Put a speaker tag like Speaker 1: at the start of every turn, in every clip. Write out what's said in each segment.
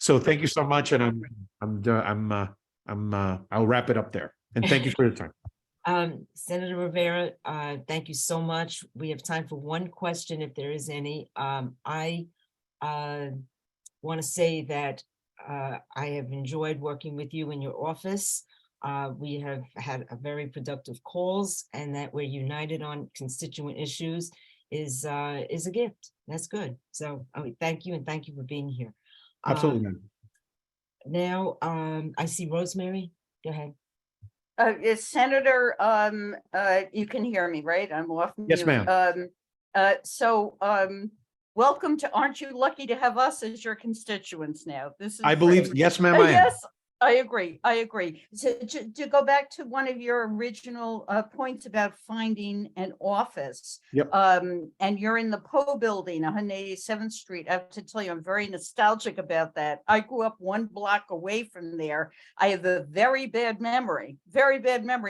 Speaker 1: So thank you so much, and I'll wrap it up there. And thank you for your time.
Speaker 2: Senator Rivera, thank you so much. We have time for one question, if there is any. I want to say that I have enjoyed working with you in your office. We have had a very productive calls, and that we're united on constituent issues is a gift. That's good. So thank you, and thank you for being here.
Speaker 1: Absolutely, ma'am.
Speaker 2: Now, I see Rosemary. Go ahead.
Speaker 3: Senator, you can hear me, right? I'm off mute.
Speaker 1: Yes, ma'am.
Speaker 3: Welcome to, aren't you lucky to have us as your constituents now? This is
Speaker 1: I believe,
Speaker 3: great.
Speaker 1: yes, ma'am, I am.
Speaker 3: Yes, I agree. So to go back to one of your original points about finding an office.
Speaker 1: Yep.
Speaker 3: And you're in the Poe building, 187th Street. I have to tell you, I'm very nostalgic about that. I grew up one block away from there. I have a very bad memory.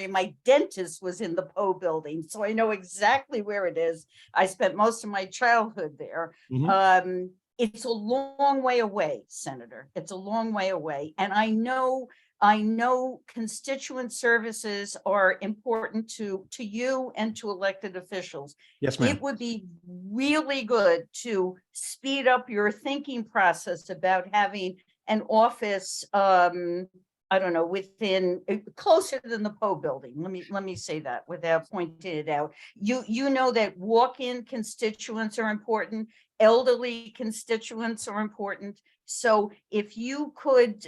Speaker 3: My dentist was in the Poe building, so I know exactly where it is. I spent most of my childhood there.
Speaker 1: Mm-hmm.
Speaker 3: It's a long way away, Senator. It's a long way away. And I know constituent services are important to you and to elected officials.
Speaker 1: Yes, ma'am.
Speaker 3: It would be really good to speed up your thinking process about having an office, I don't know, within closer than the Poe building. Let me say that without pointing it out. You know that walk-in constituents are important. Elderly constituents are important. So if you could,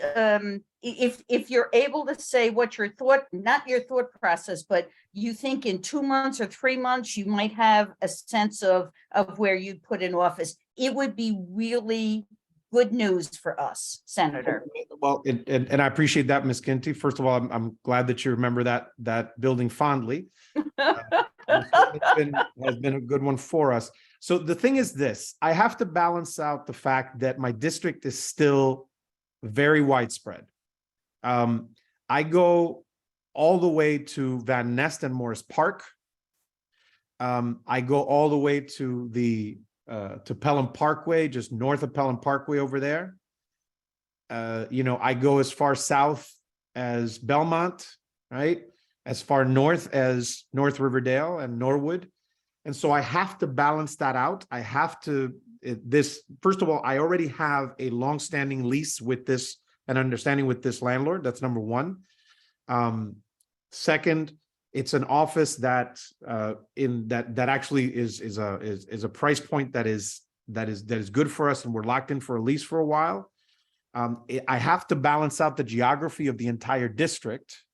Speaker 3: if you're able to say what your thought, not your thought process, but you think in 2 months or 3 months, you might have a sense of where you'd put an office, it would be really good news for us, Senator.
Speaker 1: Well, and I appreciate that, Ms. Kinty. First of all, I'm glad that you remember that building fondly. Has been a good one for us. So the thing is this, I have to balance out the fact that my district is still very widespread. I go all the way to Van Nest and Morris Park. I go all the way to Pelham Parkway, just north of Pelham Parkway over there. I go as far south as Belmont, right? As far north as North Riverdale and Norwood. And so I have to balance that out. I have to, first of all, I already have a longstanding lease with this, an understanding with this landlord. That's number one. Second, it's an office that that actually is a price point that is good for us, and we're locked in for a lease for a while. I have to balance out the geography of the entire district,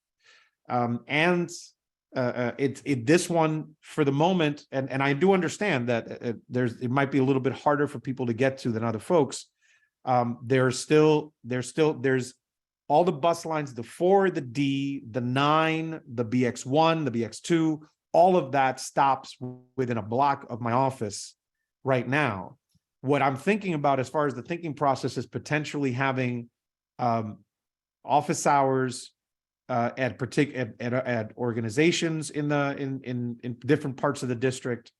Speaker 1: and this one for the moment, and I do understand that it might be a little bit harder for people to get to than other folks. There's all the bus lines, the 4, the D, the 9, the BX1, the BX2, all of that stops within a block of my office right now. What I'm thinking about as far as the thinking process is potentially having office hours at organizations in different parts of the district.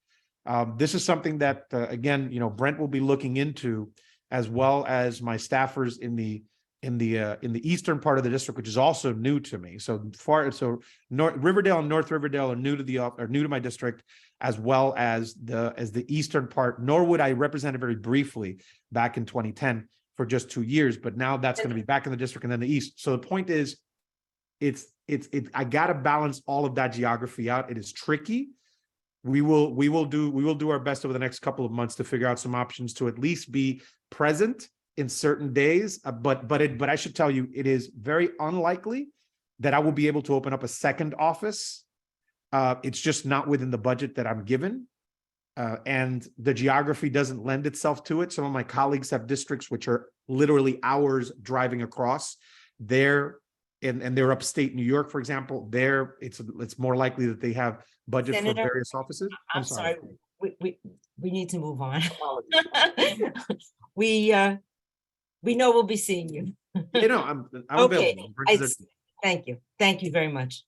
Speaker 1: This is something that again, Brent will be looking into, as well as my staffers in the eastern part of the district, which is also new to me. Riverdale and North Riverdale are new to my district, as well as the eastern part. Norwood I represented very briefly back in 2010 for just 2 years, but now that's going to be back in the district and then the east. So the point is, I got to balance all of that geography out. It is tricky. We will do our best over the next couple of months to figure out some options to at least be present in certain days. But I should tell you, it is very unlikely that I will be able to open up a second office. It's just not within the budget that I'm given. And the geography doesn't lend itself to it. Some of my colleagues have districts which are literally hours driving across. They're upstate New York, for example. It's more likely that they have budget for various offices.
Speaker 2: I'm sorry. We need to move on. We know we'll be seeing you.
Speaker 1: I'm
Speaker 2: okay.
Speaker 1: available.
Speaker 2: Thank you very much.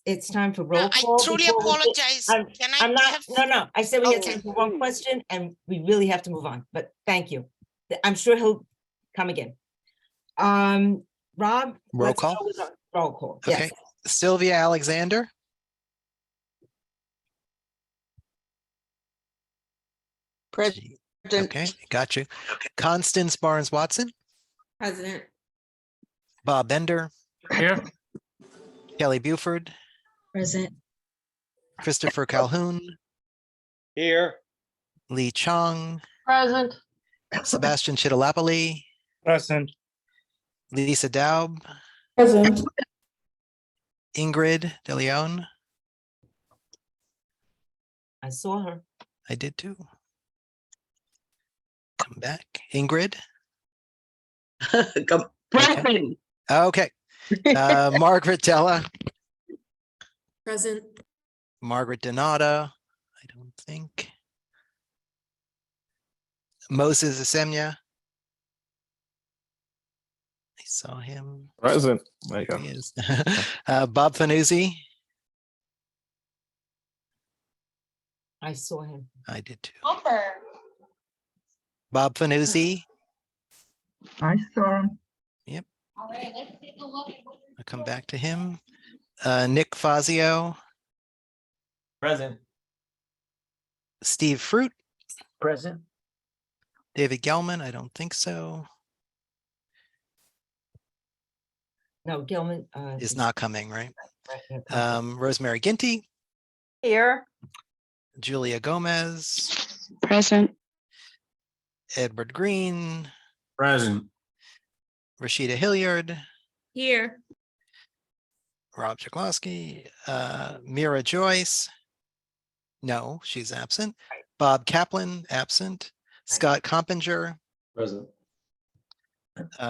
Speaker 2: It's time for roll call.
Speaker 4: I truly apologize.
Speaker 2: No. I said we had time for one question, and we really have to move on. But thank you. I'm sure come again. Rob?
Speaker 4: Roll
Speaker 2: let's
Speaker 4: call?
Speaker 2: go with our Roll call,
Speaker 4: Okay.
Speaker 2: yes.
Speaker 4: Sylvia Alexander,
Speaker 3: Present.
Speaker 4: okay, got you. Constance Barnes Watson,
Speaker 5: President.
Speaker 4: Bob Bender,
Speaker 6: Here.
Speaker 4: Kelly Buford,
Speaker 5: Present.
Speaker 4: Christopher Calhoun,
Speaker 6: Here.
Speaker 4: Lee Chong,
Speaker 5: Present.
Speaker 4: Sebastian Chittilapoli,
Speaker 6: Present.
Speaker 4: Lisa Daub,
Speaker 5: Present.
Speaker 4: Ingrid De Leon.
Speaker 2: I saw her.
Speaker 4: I did too. Come back. Ingrid.
Speaker 3: Present.
Speaker 4: Okay. Margaret Della,
Speaker 5: Present.
Speaker 4: Margaret Donata. I don't think. Moses Asemnia. I saw him.
Speaker 6: Present. There you
Speaker 4: There
Speaker 6: go.
Speaker 4: he is. Bob Fanuzzi.
Speaker 2: I saw him.
Speaker 4: I did too. Bob Fanuzzi.
Speaker 7: I saw him.
Speaker 4: Yep. I'll come back to him. Nick Fazio,
Speaker 6: Present.
Speaker 4: Steve Fruit,
Speaker 6: Present.
Speaker 4: David Gelman. I don't think so.
Speaker 2: No, Gilman.
Speaker 4: Is not coming, right?
Speaker 2: Right.
Speaker 4: Rosemary Ginty,
Speaker 3: Here.
Speaker 4: Julia Gomez,
Speaker 7: Present.
Speaker 4: Edward Green,
Speaker 6: Present.
Speaker 4: Rashida Hilliard,
Speaker 5: Here.
Speaker 4: Rob Chaklovsky, Mira Joyce. No, she's absent.
Speaker 2: Right.
Speaker 4: Bob Kaplan, absent.
Speaker 2: Right.
Speaker 4: Scott Compinger,
Speaker 6: Present.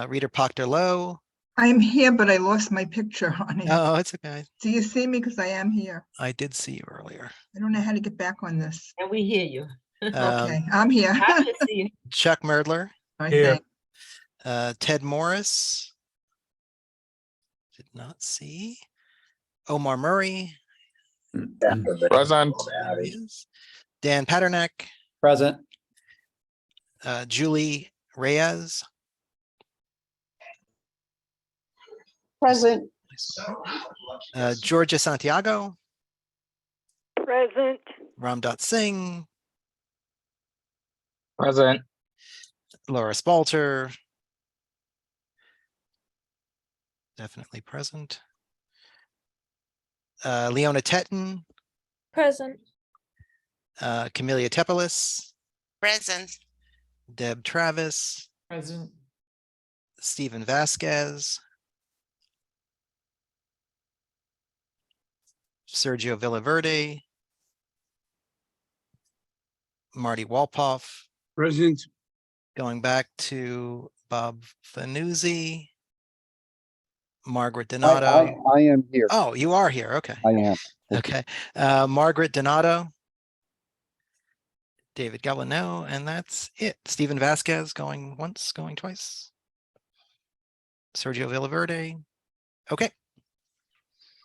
Speaker 4: Rita Proctor-Lowe.
Speaker 7: I'm here, but I lost my picture on it.
Speaker 4: Oh, it's okay.
Speaker 7: Do you see me? Because I am here.
Speaker 4: I did see you earlier.
Speaker 7: I don't know how to get back on this.
Speaker 2: And we hear you.
Speaker 7: Okay, I'm here.
Speaker 2: Happy to see you.
Speaker 4: Chuck Merdler,
Speaker 7: I
Speaker 6: Here.
Speaker 7: think.
Speaker 4: Ted Morris. Did not see. Omar Murray.
Speaker 6: Present.
Speaker 4: There he is. Dan Paternak,
Speaker 6: Present.
Speaker 4: Julie Reyes.
Speaker 3: Present.
Speaker 4: Georgia Santiago,
Speaker 3: Present.
Speaker 4: Ramdat Singh,
Speaker 6: Present.
Speaker 4: Laura Spalter. Definitely present. Leona Tetton,
Speaker 5: Present.
Speaker 4: Camelia Tepelis,
Speaker 8: Present.
Speaker 4: Deb Travis,
Speaker 6: Present.
Speaker 4: Stephen Vasquez, Sergio Villaverde, Marty Walpoff,
Speaker 6: Present.
Speaker 4: going back to Bob Fanuzzi, Margaret Donato.
Speaker 9: I am here.
Speaker 4: Oh, you are here. Okay.
Speaker 9: I am. Thank you.
Speaker 4: Okay. Margaret Donato, David Galliano, and that's it. Stephen Vasquez going once, going twice. Sergio Villaverde. Okay.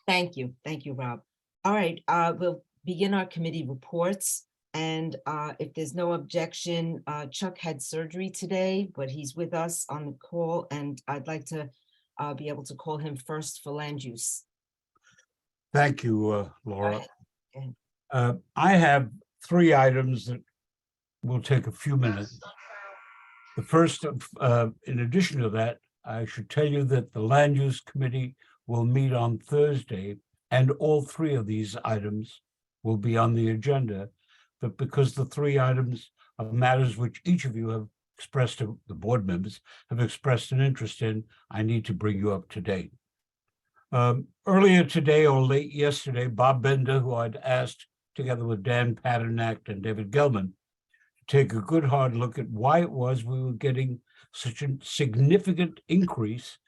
Speaker 2: Thank you. Thank you, Rob. All right, we'll begin our committee reports. And if there's no objection, Chuck had surgery today, but he's with us on the call, and I'd like to be able to call him first for land use.
Speaker 10: Thank you,
Speaker 2: Go
Speaker 10: Laura.
Speaker 2: ahead.
Speaker 10: I have 3 items that will take a few minutes. The first, in addition to that, I should tell you that the Land Use Committee will meet on Thursday, and all 3 of these items will be on the agenda. But because the 3 items are matters which each of you have expressed, the board members have expressed an interest in, I need to bring you up to date. Earlier today or late yesterday, Bob Bender, who I'd asked together with Dan Paternak and David Gelman, to take a good hard look at why it was we were getting such a significant increase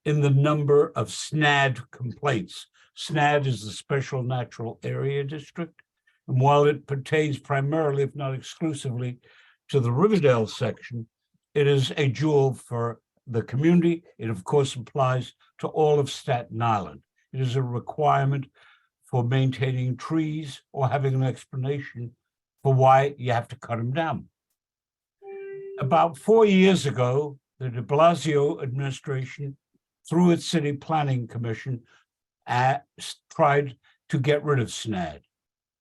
Speaker 10: in the number of SNAD complaints. SNAD is the Special Natural Area District. And while it pertains primarily, if not exclusively, to the Riverdale section, it is a jewel for the community. It, of course, applies to all of Staten Island. It is a requirement for maintaining trees or having an explanation for why you have to cut them down. About 4 years ago, the de Blasio administration, through its city planning commission, tried to get rid of SNAD.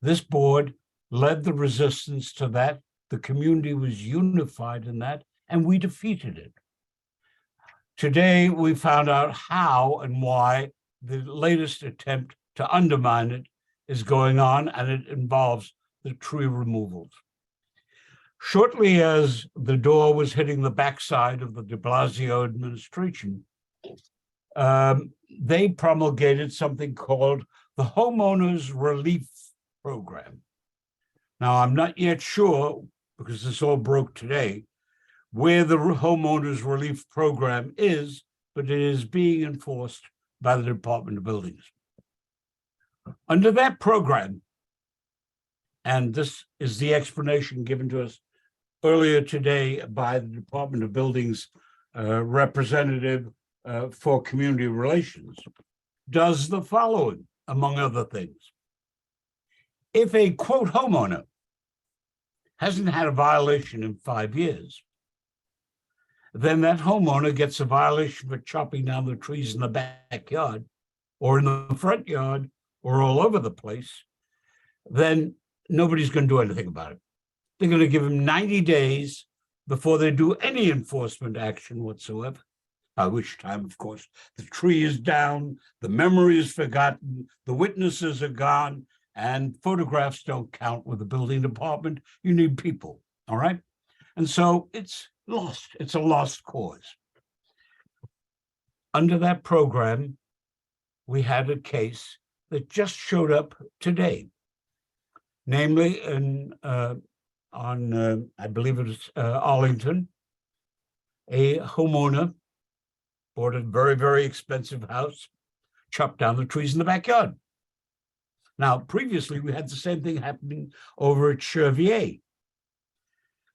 Speaker 10: This board led the resistance to that. The community was unified in that, and we defeated it. Today, we found out how and why the latest attempt to undermine it is going on, and it involves the tree removals. Shortly as the door was hitting the backside of the de Blasio administration, they promulgated something called the Homeowners Relief Program. Now, I'm not yet sure, because this all broke today, where the Homeowners Relief Program is, but it is being enforced by the Department of Buildings. Under that program, and this is the explanation given to us earlier today by the Department of Buildings representative for community relations, does the following, among other things. If a quote homeowner hasn't had a violation in 5 years, then that homeowner gets a violation for chopping down the trees in the backyard or in the front yard or all over the place, then nobody's going to do anything about it. They're going to give him 90 days before they do any enforcement action whatsoever, by which time, of course, the tree is down, the memory is forgotten, the witnesses are gone, and photographs don't count with the building department. You need people, all right? And so it's lost. It's a lost cause. Under that program, we had a case that just showed up today, namely on I believe it was Arlington, a homeowner bought a very, very expensive house, chopped down the trees in the backyard. Now, previously, we had the same thing happening over at Chevier.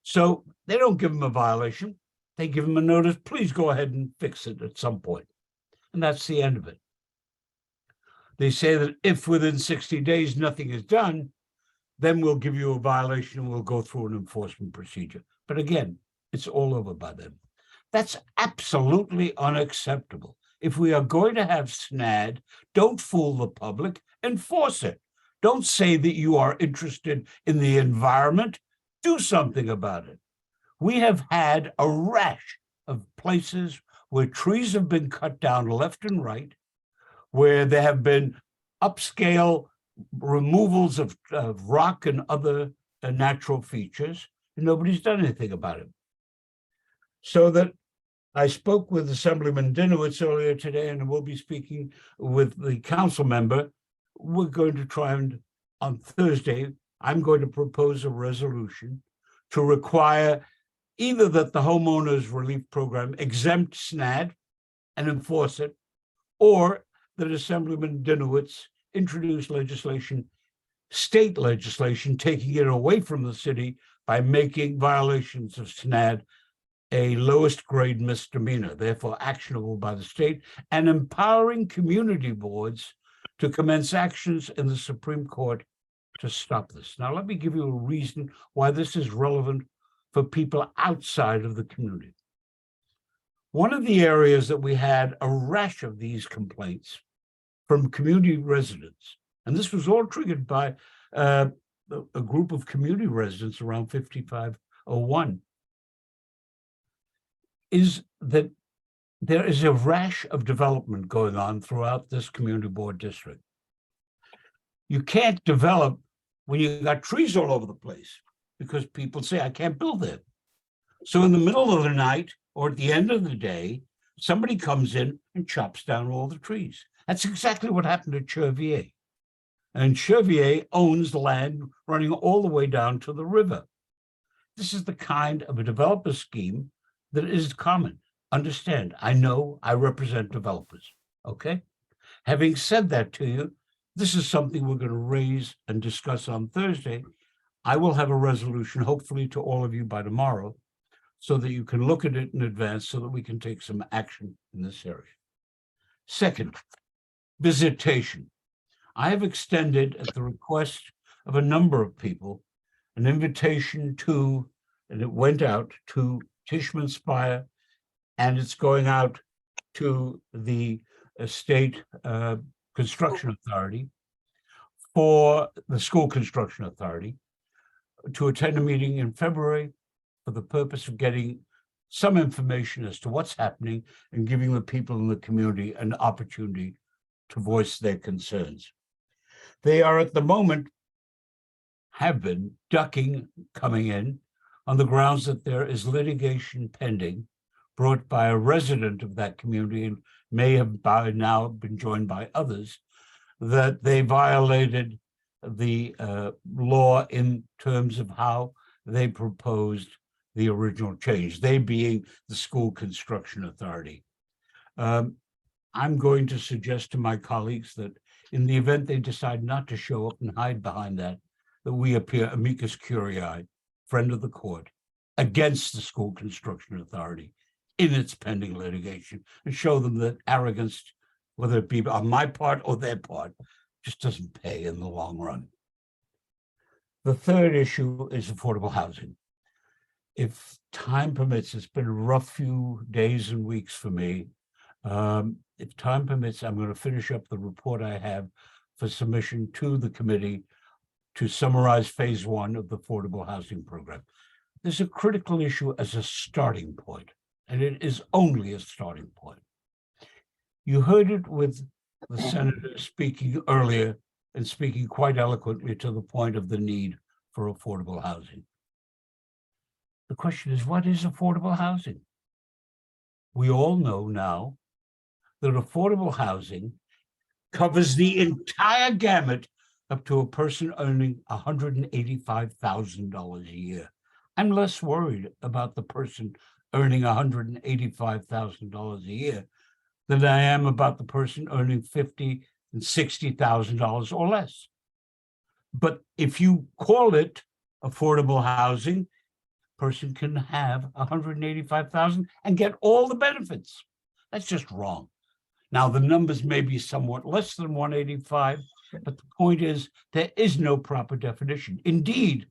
Speaker 10: So they don't give them a violation. They give them a notice, please go ahead and fix it at some point. And that's the end of it. They say that if within 60 days nothing is done, then we'll give you a violation and we'll go through an enforcement procedure. But again, it's all over by then. That's absolutely unacceptable. If we are going to have SNAD, don't fool the public, enforce it. Don't say that you are interested in the environment. Do something about it. We have had a rash of places where trees have been cut down left and right, where there have been upscale removals of rock and other natural features, and nobody's done anything about it. So that I spoke with Assemblyman Dinowitz earlier today, and we'll be speaking with the council member. We're going to try and, on Thursday, I'm going to propose a resolution to require either that the Homeowners Relief Program exempt SNAD and enforce it, or that Assemblyman Dinowitz introduce legislation, state legislation, taking it away from the city by making violations of SNAD a lowest grade misdemeanor, therefore actionable by the state, and empowering community boards to commence actions in the Supreme Court to stop this. Now, let me give you a reason why this is relevant for people outside of the community. One of the areas that we had a rash of these complaints from community residents, and this was all triggered by a group of community residents around 5501, is that there is a rash of development going on throughout this community board district. You can't develop when you got trees all over the place because people say, I can't build there. So in the middle of the night or at the end of the day, somebody comes in and chops down all the trees. That's exactly what happened at Chevier. And Chevier owns the land running all the way down to the river. This is the kind of a developer scheme that is common. Understand, I know I represent developers, okay? Having said that to you, this is something we're going to raise and discuss on Thursday. I will have a resolution, hopefully to all of you by tomorrow, so that you can look at it in advance so that we can take some action in this area. Second, visitation. I have extended, at the request of a number of people, an invitation to, and it went out to Tishman Spire and it's going out to the state construction authority for the school construction authority to attend a meeting in February for the purpose of getting some information as to what's happening and giving the people in the community an opportunity to voice their concerns. They are at the moment, have been ducking coming in on the grounds that there is litigation pending brought by a resident of that community and may have by now been joined by others, that they violated the law in terms of how they proposed the original change, they being the school construction authority. I'm going to suggest to my colleagues that in the event they decide not to show up and hide behind that we appear amicus curiae, friend of the court, against the school construction authority in its pending litigation, and show them that arrogance, whether it be on my part or their part, just doesn't pay in the long run. The third issue is affordable housing. If time permits, it's been a rough few days and weeks for me. If time permits, I'm going to finish up the report I have for submission to the committee to summarize phase 1 of the affordable housing program. There's a critical issue as a starting point, and it is only a starting point. You heard it with the senator speaking earlier and speaking quite eloquently to the point of the need for affordable housing. The question is, what is affordable housing? We all know now that affordable housing covers the entire gamut up to a person earning $185,000 a year. I'm less worried about the person earning $185,000 a year than I am about the person earning $50,000 and $60,000 or less. But if you call it affordable housing, person can have $185,000 and get all the benefits. That's just wrong. Now, the numbers may be somewhat less than 185, but the point is there is no proper definition. Indeed,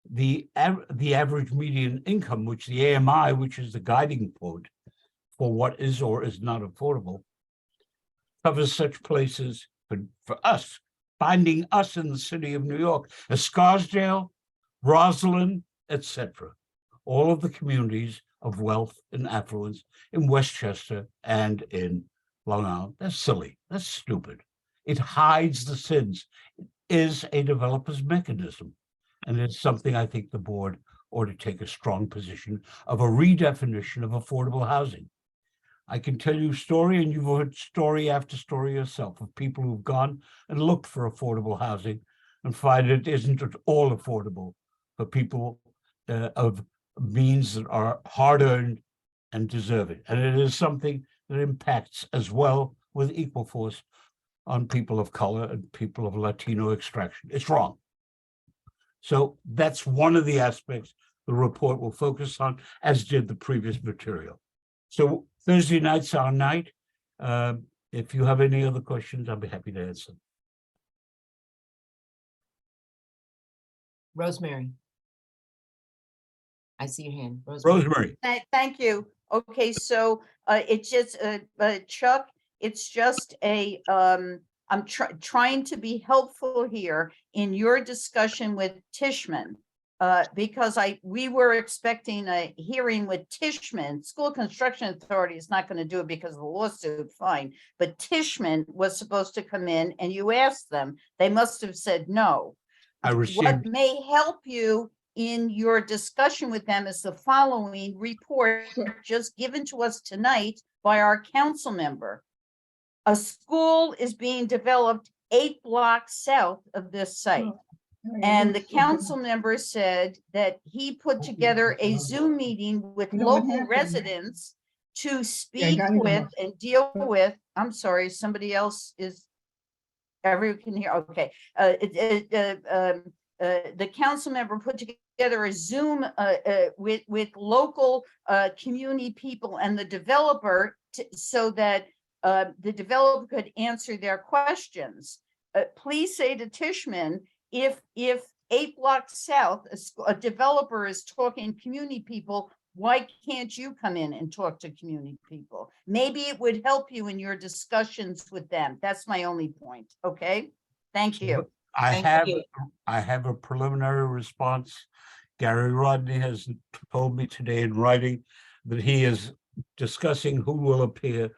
Speaker 10: the average median income, which the AMI, which is the guiding point for what is or is not affordable, covers such places for us, finding us in the city of New York, as Scarsdale, Roslyn, etc. All of the communities of wealth and affluence in Westchester and in Long Island. That's silly. That's stupid. It hides the sins. It is a developer's mechanism. And it's something I think the board ought to take a strong position of a redefinition of affordable housing. I can tell you story, and you've heard story after story yourself, of people who've gone and looked for affordable housing and find it isn't at all affordable for people of means that are hard-earned and deserving. And it is something that impacts as well with equal force on people of color and people of Latino extraction. It's wrong. So that's one of the aspects the report will focus on, as did the previous material. So Thursday night's our night. If you have any other questions, I'll be happy to answer.
Speaker 2: Rosemary. I see your hand. Rosemary.
Speaker 10: Rosemary.
Speaker 3: Thank you. Okay, so it's just Chuck, it's just a I'm trying to be helpful here in your discussion with Tishman, because we were expecting a hearing with Tishman. School Construction Authority is not going to do it because of the lawsuit, fine. But Tishman was supposed to come in, and you asked them. They must have said no.
Speaker 10: I received.
Speaker 3: What may help you in your discussion with them is the following report just given to us tonight by our council member. A school is being developed 8 blocks south of this site. And the council member said that he put together a Zoom meeting with local residents to speak with and deal with. I'm sorry, somebody else is, everyone can hear, okay. The council member put together a Zoom with local community people and the developer so that the developer could answer their questions. Please say to Tishman, if 8 blocks south, a developer is talking community people, Why can't you come in and talk to community people? Maybe it would help you in your discussions with them. That's my only point, okay? Thank you.
Speaker 2: Thank you.
Speaker 10: I have a preliminary response. Gary Rodney has told me today in writing that he is discussing who will appear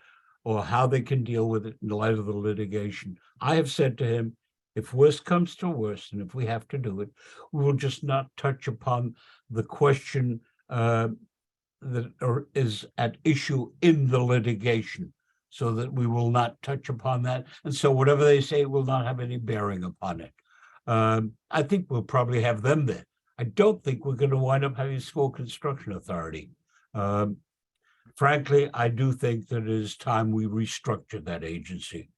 Speaker 10: or how they can deal with it in light of the litigation. I have said to him, if worst comes to worst, and if we have to do it, we will just not touch upon the question that is at issue in the litigation, so that we will not touch upon that. And so whatever they say will not have any bearing upon it. I think we'll probably have them there. I don't think we're going to wind up having school construction authority. Frankly, I do think that it is time we restructure that agency.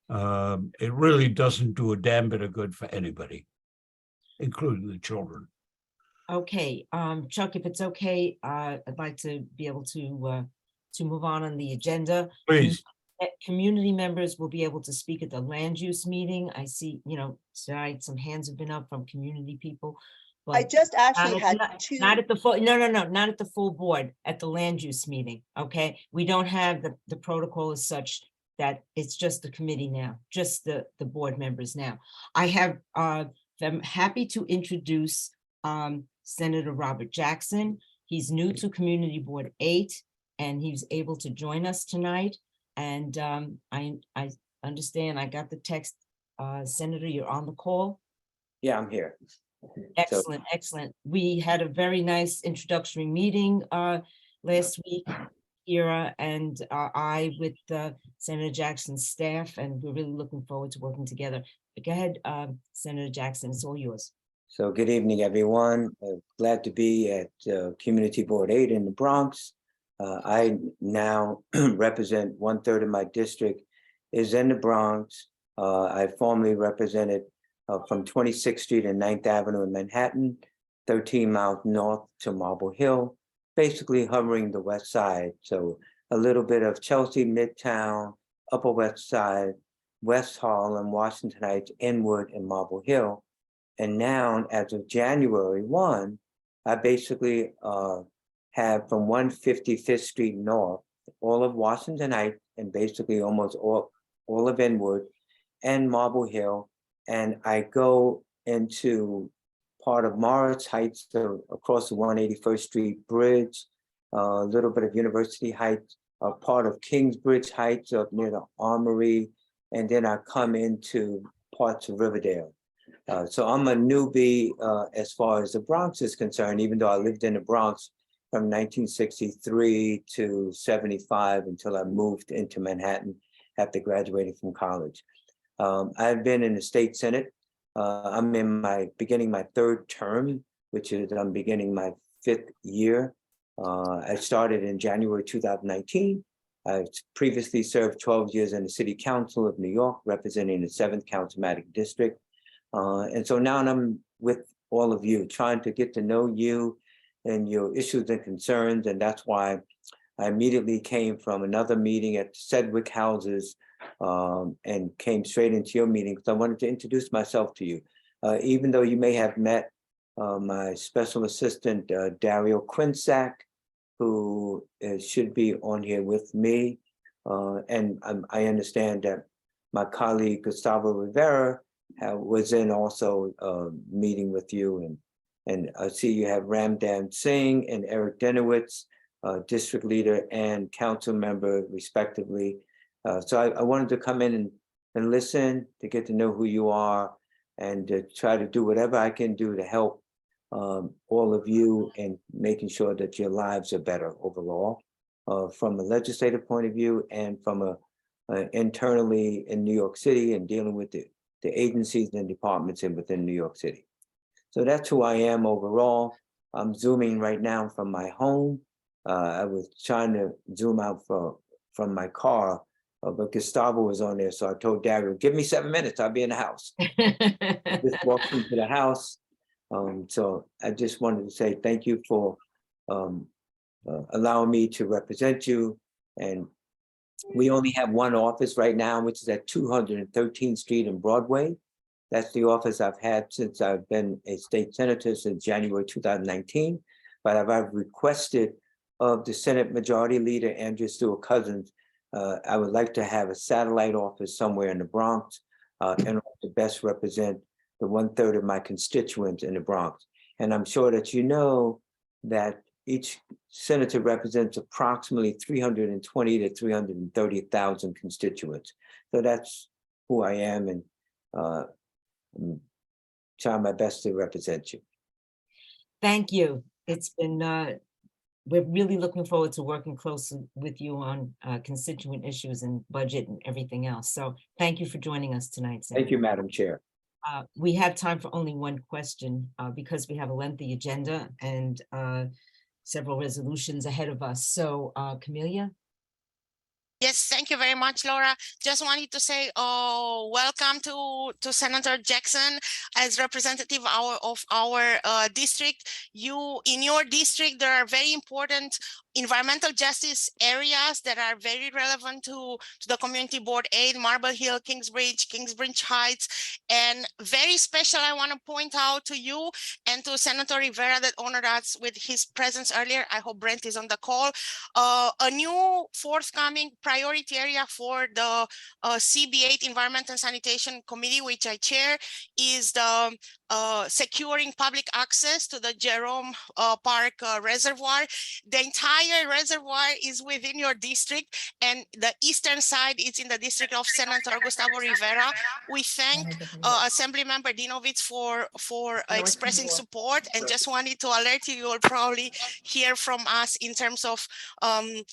Speaker 10: It really doesn't do a damn bit of good for anybody, including the children.
Speaker 2: Okay, Chuck, if it's okay, I'd like to be able to move on the agenda.
Speaker 10: Please.
Speaker 2: Community members will be able to speak at the land use meeting. I see, tonight some hands have been up from community people.
Speaker 8: I
Speaker 2: but
Speaker 8: just actually
Speaker 2: not-
Speaker 8: had
Speaker 2: not-
Speaker 8: two.
Speaker 2: Not at the full, no, not at the full board, at the land use meeting, okay? We don't have the protocol as such that it's just the committee now, just the board members now. I have, I'm happy to introduce Senator Robert Jackson. He's new to Community Board 8, and he's able to join us tonight. And I understand, I got the text, Senator, you're on the call.
Speaker 9: Yeah, I'm here.
Speaker 2: Excellent, excellent. We had a very nice introductory meeting last week, Ira and I with Senator Jackson's staff, and we're really looking forward to working together. Go ahead, Senator Jackson, it's all yours.
Speaker 9: So good evening, everyone. Glad to be at Community Board 8 in the Bronx. I now represent 1/3 of my district is in the Bronx. I formerly represented from 26th Street and 9th Avenue in Manhattan, 13 miles north to Marble Hill, basically hovering the west side. So a little bit of Chelsea, Midtown, Upper West Side, West Harlem, Washington Heights, Inwood, and Marble Hill. And now, as of January 1, I basically have from 155th Street North, all of Washington Heights, and basically almost all of Inwood and Marble Hill. And I go into part of Morris Heights, across the 181st Street Bridge, a little bit of University Heights, a part of Kingsbridge Heights up near the Armory, and then I come into parts of Riverdale. So I'm a newbie as far as the Bronx is concerned, even though I lived in the Bronx from 1963 to 75 until I moved into Manhattan after graduating from college. I've been in the state Senate. I'm beginning my 3rd term, which is I'm beginning my 5th year. I started in January 2019. I previously served 12 years in the City Council of New York, representing the 7th Councilmatic District. And so now I'm with all of you, trying to get to know you and your issues and concerns. And that's why I immediately came from another meeting at Sedgwick Houses and came straight into your meeting because I wanted to introduce myself to you. Even though you may have met my special assistant, Dario Quinsack, who should be on here with me. And I understand that my colleague, Gustavo Rivera, was in also meeting with you. And I see you have Ramdam Singh and Eric Denowitz, district leader and council member respectively. So I wanted to come in and listen, to get to know who you are, and to try to do whatever I can do to help all of you in making sure that your lives are better overall, from a legislative point of view and from internally in New York City and dealing with the agencies and departments within New York City. So that's who I am overall. I'm zooming right now from my home. I was trying to zoom out from my car, but Gustavo was on there. So I told Dario, give me 7 minutes, I'll be in the house. Just walked into the house. So I just wanted to say thank you for allowing me to represent you. And we only have one office right now, which is at 213th Street and Broadway. That's the office I've had since I've been a state senator since January 2019. but I've requested of the Senate Majority Leader, Andrew Stewart Cousins, I would like to have a satellite office somewhere in the Bronx in order to best represent the 1/3 of my constituents in the Bronx. And I'm sure that you know that each senator represents approximately 320 to 330,000 constituents. So that's who I am, and I'm trying my best to represent you.
Speaker 2: Thank you. It's been, we're really looking forward to working closely with you on constituent issues and budget and everything else. So thank you for joining us tonight, Senator.
Speaker 9: Thank you, Madam Chair.
Speaker 2: We have time for only one question because we have a lengthy agenda and several resolutions ahead of us. So Camelia?
Speaker 8: Yes, thank you very much, Laura. Just wanted to say, welcome to Senator Jackson as representative of our district. In your district, there are very important environmental justice areas that are very relevant to the Community Board 8, Marble Hill, Kingsbridge Heights, and very special. I want to point out to you and to Senator Rivera that honored us with his presence earlier. I hope Brent is on the call. A new forthcoming priority area for the CB8 Environment and Sanitation Committee, which I chair, is the securing public access to the Jerome Park Reservoir. The entire reservoir is within your district, and the eastern side is in the district of Senator Gustavo Rivera. We thank Assemblymember Dinovitz for expressing support, and just wanted to alert you, you'll probably hear from us in terms of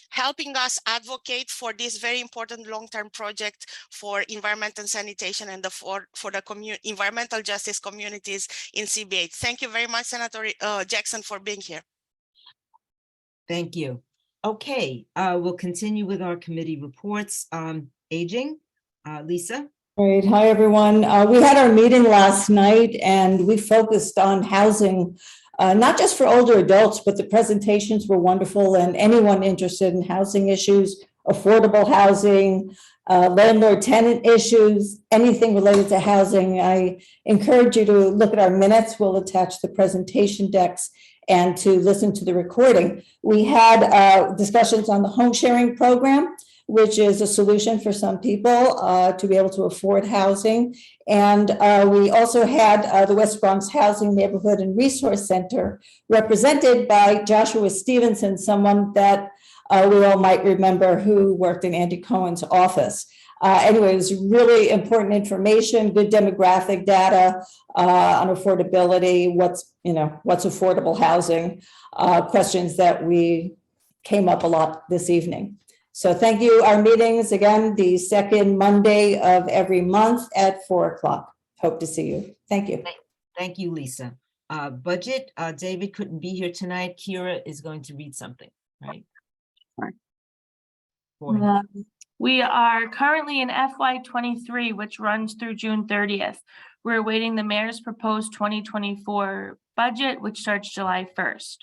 Speaker 8: helping us advocate for this very important long-term project for environment and sanitation and for the environmental justice communities in CB8. Thank you very much, Senator Jackson, for being here.
Speaker 2: Thank you. Okay, we'll continue with our committee reports. Aging, Lisa?
Speaker 5: Great. Hi, everyone. We had our meeting last night and we focused on housing, not just for older adults, but the presentations were wonderful, and anyone interested in housing issues, affordable housing, landlord-tenant issues, anything related to housing. I encourage you to look at our minutes. We'll attach the presentation decks and to listen to the recording. We had discussions on the home sharing program, which is a solution for some people to be able to afford housing. And we also had the West Bronx Housing Neighborhood and Resource Center, represented by Joshua Stevenson, someone that we all might remember who worked in Andy Cohen's office. Anyway, it was really important information, good demographic data on affordability, what's affordable housing, questions that we came up a lot this evening. So thank you. Our meetings, again, the second Monday of every month at 4 o'clock. Hope to see you. Thank you.
Speaker 2: Thank you, Lisa. Budget, David couldn't be here tonight. Kira is going to read something, right?
Speaker 11: We are currently in FY23, which runs through June 30th. We're awaiting the mayor's proposed 2024 budget, which starts July 1st.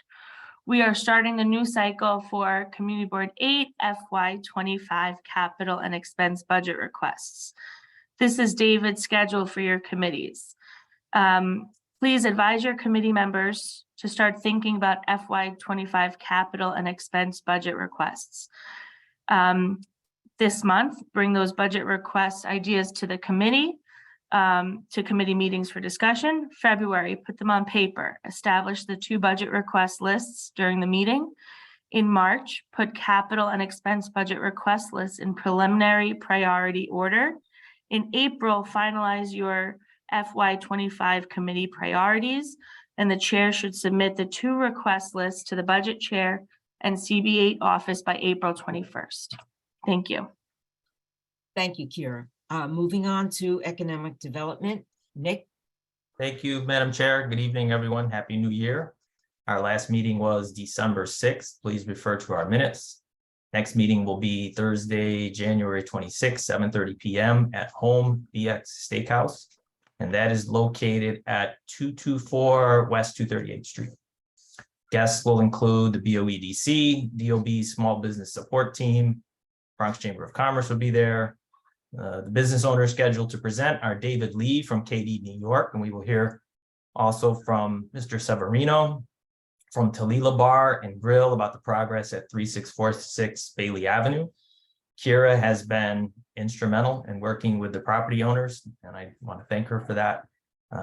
Speaker 11: We are starting the new cycle for Community Board 8 FY25 capital and expense budget requests. This is David's schedule for your committees. Please advise your committee members to start thinking about FY25 capital and expense budget requests. This month, bring those budget request ideas to the committee, to committee meetings for discussion. February, put them on paper. Establish the 2 budget request lists during the meeting. In March, put capital and expense budget request lists in preliminary priority order. In April, finalize your FY25 committee priorities, and the chair should submit the 2 request lists to the budget chair and CB8 office by April 21st. Thank you.
Speaker 2: Thank you, Kira. Moving on to economic development. Nick?
Speaker 12: Thank you, Madam Chair. Good evening, everyone. Happy New Year. Our last meeting was December 6th. Please refer to our minutes. Next meeting will be Thursday, January 26th, 7:30 p.m. at Home BX Steakhouse. And that is located at 224 West 238th Street. Guests will include the BOEDC, DOB Small Business Support Team, Bronx Chamber of Commerce will be there. The business owners scheduled to present are David Lee from KD New York, and we will hear also from Mr. Severino from Talila Bar and Grill about the progress at 3646 Bailey Avenue. Kira has been instrumental in working with the property owners, and I want to thank her for that,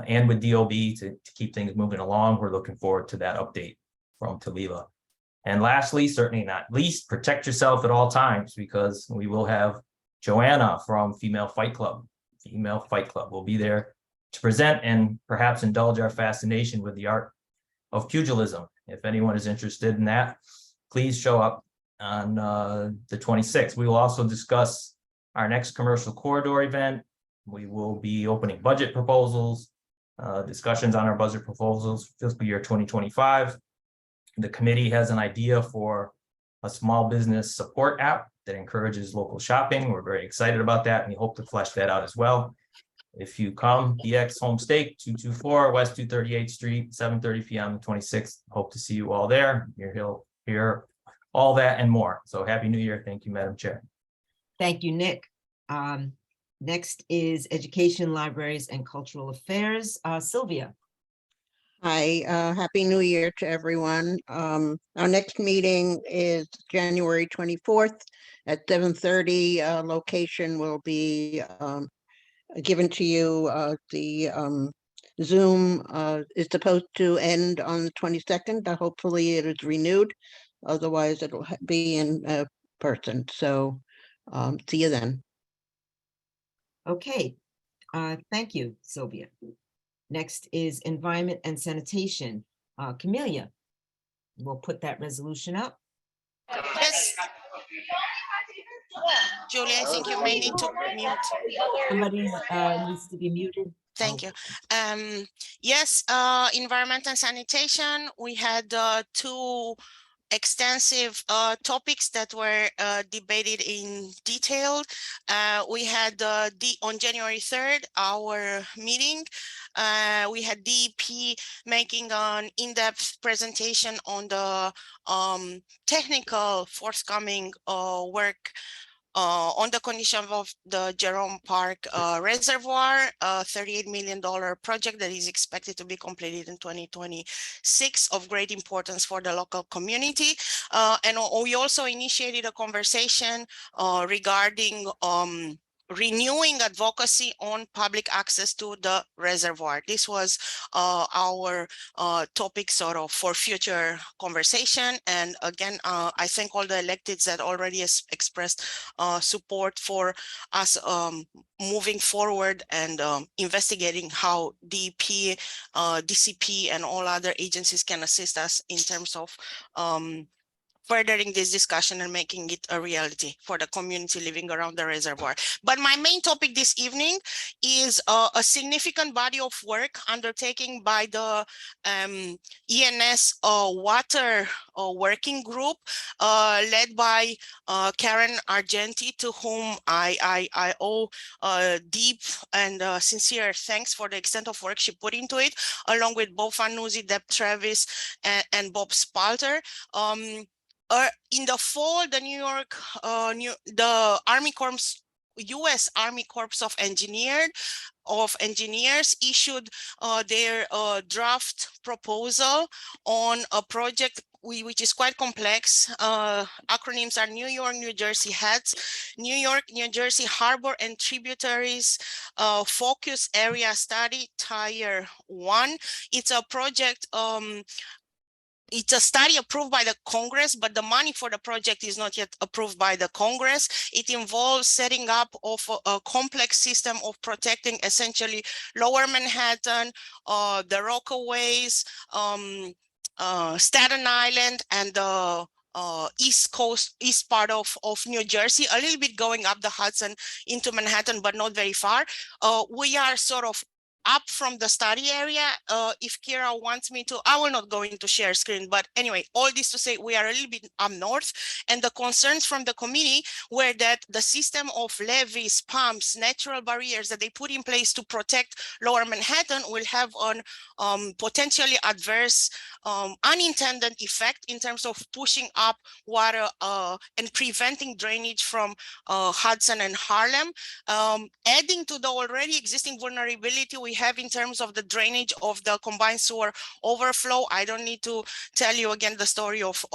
Speaker 12: and with DOB to keep things moving along. We're looking forward to that update from Talila. And lastly, certainly not least, protect yourself at all times, because we will have Joanna from Female Fight Club. Female Fight Club will be there to present and perhaps indulge our fascination with the art of pugilism. If anyone is interested in that, please show up on the 26th. We will also discuss our next commercial corridor event. We will be opening budget proposals, discussions on our budget proposals, fiscal year 2025. The committee has an idea for a small business support app that encourages local shopping. We're very excited about that, and we hope to flesh that out as well. If you come, BX Home Steak, 224 West 238th Street, 7:30 p.m. 26th. Hope to see you all there. You'll hear all that and more. So happy New Year. Thank you, Madam Chair.
Speaker 2: Thank you, Nick. Next is Education, Libraries, and Cultural Affairs. Sylvia.
Speaker 13: Hi, Happy New Year to everyone. Our next meeting is January 24th at 7:30. Location will be given to you. The Zoom is supposed to end on the 22nd. Hopefully it is renewed. Otherwise, it'll be in person. So see you then.
Speaker 2: Okay, thank you, Sylvia. Next is Environment and Sanitation. Camelia, we'll put that resolution up.
Speaker 8: Yes. Julie, I think you may need to mute.
Speaker 2: Somebody needs to be muted.
Speaker 8: Thank you. Yes, environment and sanitation. We had two extensive topics that were debated in detail. We had on January 3rd, our meeting. We had DEP making an in-depth presentation on the technical forthcoming work on the condition of the Jerome Park Reservoir, a $38 million project that is expected to be completed in 2026 of great importance for the local community. And we also initiated a conversation regarding renewing advocacy on public access to the reservoir. This was our topic sort of for future conversation. And again, I thank all the electeds that already expressed support for us moving forward and investigating how DEP, DCP, and all other agencies can assist us in terms of furthering this discussion and making it a reality for the community living around the reservoir. But my main topic this evening is a significant body of work undertaken by the ENS water working group led by Karen Argenti, to whom I owe deep and sincere thanks for the extent of work she put into it, along with Bob Fanuzzi, Deb Travis, and Bob Spalter. In the fall, the the Army Corps, U.S. Army Corps of Engineers issued their draft proposal on a project which is quite complex. Acronyms are New York, New Jersey HATS, New York, New Jersey Harbor and Tributaries Focus Area Study, Tier 1. It's a project, it's a study approved by the Congress, but the money for the project is not yet approved by the Congress. It involves setting up of a complex system of protecting essentially Lower Manhattan, the Rockaways, Staten Island, and the east part of New Jersey, a little bit going up the Hudson into Manhattan, but not very far. We are sort of up from the study area. If Kira wants me to, I will not go into share screen, but anyway, all this to say we are a little bit up north, and the concerns from the committee were that the system of levees, pumps, natural barriers that they put in place to protect Lower Manhattan will have an potentially adverse unintended effect in terms of pushing up water and preventing drainage from Hudson and Harlem. Adding to the already existing vulnerability we we have in terms of the drainage of the combined sewer overflow. I don't need to tell you again the story of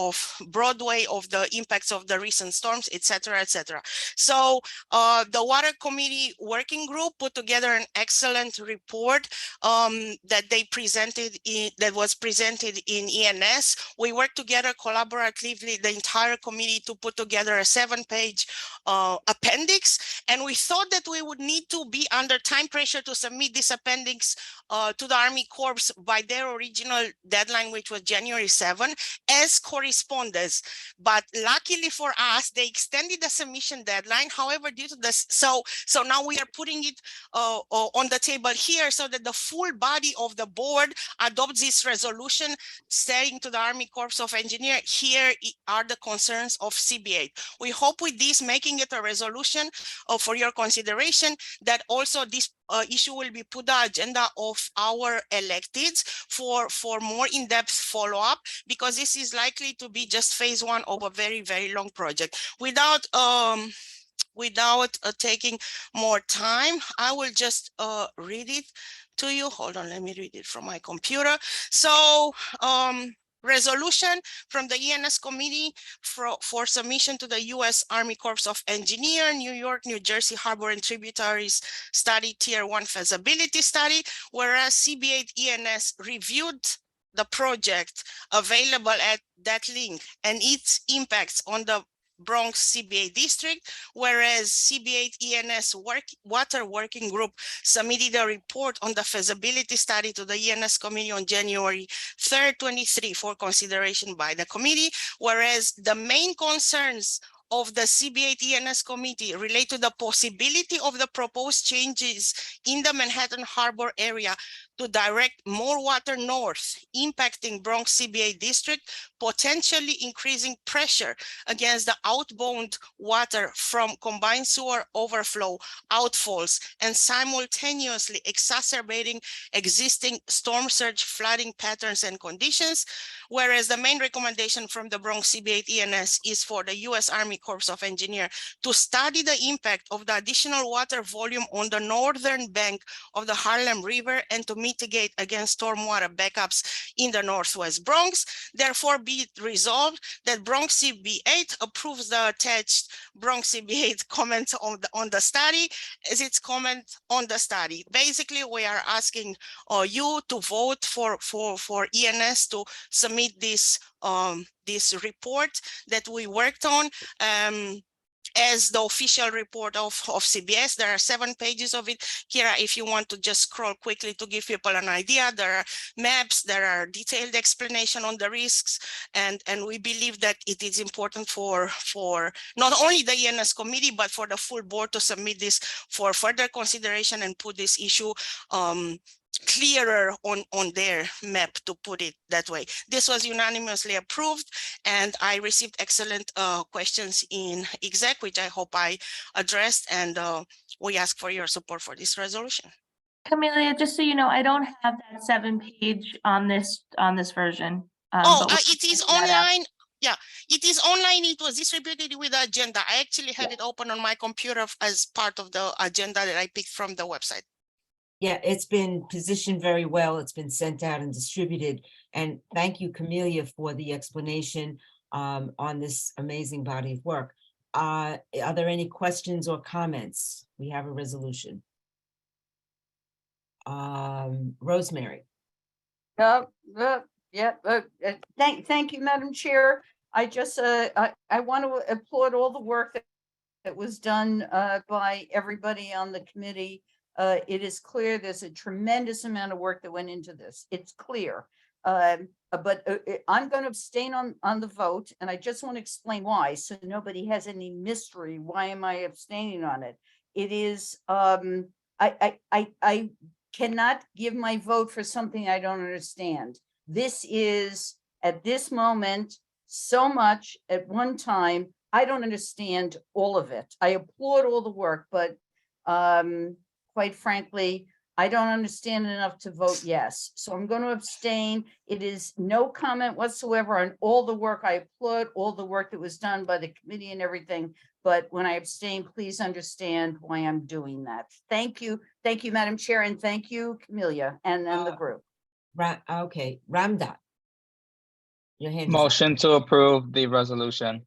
Speaker 8: Broadway, of the impacts of the recent storms, et cetera, et cetera. So the Water Committee Working Group put together an excellent report that they presented that was presented in ENS. We worked together collaboratively, the entire committee, to put together a 7-page appendix, and we thought that we would need to be under time pressure to submit this appendix to the Army Corps by their original deadline, which was January 7, as correspondence. But luckily for us, they extended the submission deadline. However, due to this, so now we are putting it on the table here so that the full body of the board adopts this resolution saying to the Army Corps of Engineers, here are the concerns of CB8. We hope with this, making it a resolution for your consideration, that also this issue will be put on the agenda of our electeds for more in-depth follow-up, because this is likely to be just phase 1 of a very, very long project. Without taking more time, I will just read it to you. Hold on, let me read it from my computer. So resolution from the ENS committee for submission to the U.S. Army Corps of Engineers, New York, New Jersey Harbor and Tributaries Study Tier 1 Feasibility Study, whereas CB8 ENS reviewed the project available at that link and its impacts on the Bronx CBA district, whereas CB8 ENS Water Working Group submitted a report on the feasibility study to the ENS committee on January 3rd, 23 for consideration by the committee, whereas the main concerns of the CB8 ENS committee relate to the possibility of the proposed changes in the Manhattan Harbor area to direct more water north, impacting Bronx CBA district, potentially increasing pressure against the outbound water from combined sewer overflow outfalls and simultaneously exacerbating existing storm surge flooding patterns and conditions. Whereas the main recommendation from the Bronx CB8 ENS is for the U.S. Army Corps of Engineers to study the impact of the additional water volume on the northern bank of the Harlem River and to mitigate against stormwater backups in the Northwest Bronx. Therefore, be it resolved that Bronx CB8 approves the attached Bronx CB8 comments on the study as its comment on the study. Basically, we are asking you to vote for ENS to submit this this report that we worked on as the official report of CBS. There are 7 pages of it. Kira, if you want to just scroll quickly to give people an idea, there are maps, there are detailed explanation on the risks, and we believe that it is important for not only the ENS committee, but for the full board to submit this for further consideration and put this issue clearer on their map, to put it that way. This was unanimously approved, and I received excellent questions in exec, which I hope I addressed, and we ask for your support for this resolution.
Speaker 11: Camelia, just so you know, I don't have that 7-page on this version.
Speaker 8: It is online. Yeah, it is online. It was distributed with the agenda. I actually had it open on my computer as part of the agenda that I picked from the website.
Speaker 2: Yeah, it's been positioned very well. It's been sent out and distributed. And thank you, Camelia, for the explanation on this amazing body of work. Are there any questions or comments? We have a resolution. Rosemary.
Speaker 3: Thank you, Madam Chair. I just I want to applaud all the work that was done by everybody on the committee. It is clear there's a tremendous amount of work that went into this. It's clear. But I'm going to abstain on the vote, and I just want to explain why, so nobody has any mystery. Why am I abstaining on it? It is I cannot give my vote for something I don't understand. This is, at this moment, so much at one time. I don't understand all of it. I applaud all the work, but quite frankly, I don't understand enough to vote yes. So I'm going to abstain. It is no comment whatsoever on all the work. I applaud all the work that was done by the committee and everything. But when I abstain, please understand why I'm doing that. Thank you. Thank you, Madam Chair, and thank you, Camelia, and the group.
Speaker 2: Okay, Ramdot. Your hand is up.
Speaker 6: Motion to approve the resolution.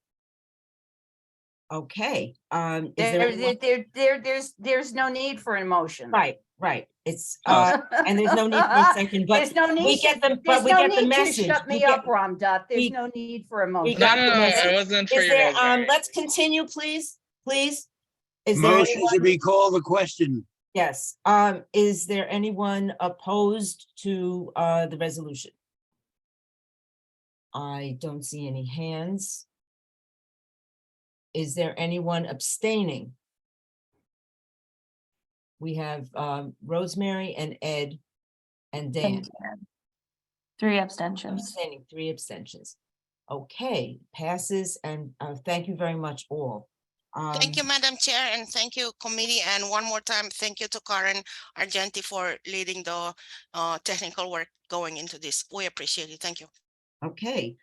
Speaker 2: Okay, is there anyone-
Speaker 3: There's no need for an emotion.
Speaker 2: Right, it's,
Speaker 6: Oh.
Speaker 2: and there's no need for a second, but
Speaker 3: There's no need.
Speaker 2: we get the,
Speaker 3: There's
Speaker 2: but we
Speaker 3: no
Speaker 2: get the
Speaker 3: need to
Speaker 2: message.
Speaker 3: shut
Speaker 2: We
Speaker 3: me
Speaker 2: get-
Speaker 3: up, Ramdot. There's
Speaker 2: we-
Speaker 3: no need for
Speaker 2: We
Speaker 3: emotion.
Speaker 2: got the message.
Speaker 6: wasn't
Speaker 2: Is there, let's continue, please. Is there
Speaker 10: Motion to
Speaker 2: anyone?
Speaker 10: be called the question.
Speaker 2: Yes, is there anyone opposed to, the resolution? I don't see any hands. Is there anyone abstaining? We have, Rosemary and Ed and Dan.
Speaker 11: 3 abstentions.
Speaker 2: Abstaining, 3 abstentions. Okay, passes, and, thank you very much all.
Speaker 8: Thank you, Madam Chair, and thank you, committee. And one more time, thank you to Karen Argenti for leading the technical work going into this. We appreciate it. Thank you.
Speaker 2: Okay,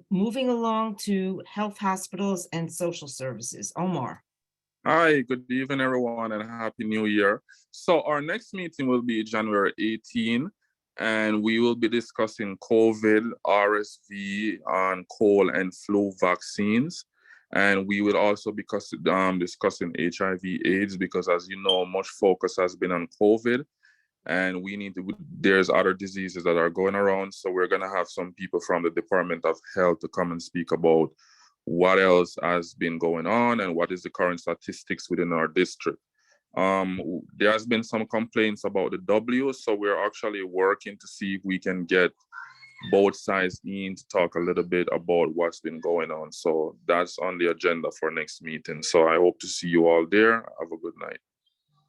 Speaker 2: moving along to health, hospitals, and social services. Omar.
Speaker 14: Hi, good evening, everyone, and Happy New Year. So our next meeting will be January 18, and we will be discussing COVID, RSV, and cold and flu vaccines. And we will also be discussing HIV/AIDS because, as you know, much focus has been on COVID. And there's other diseases that are going around. So we're going to have some people from the Department of Health to come and speak about what else has been going on and what is the current statistics within our district. There has been some complaints about the W, so we're actually working to see if we can get both sides in to talk a little bit about what's been going on. So that's on the agenda for next meeting. So I hope to see you all there. Have a good night.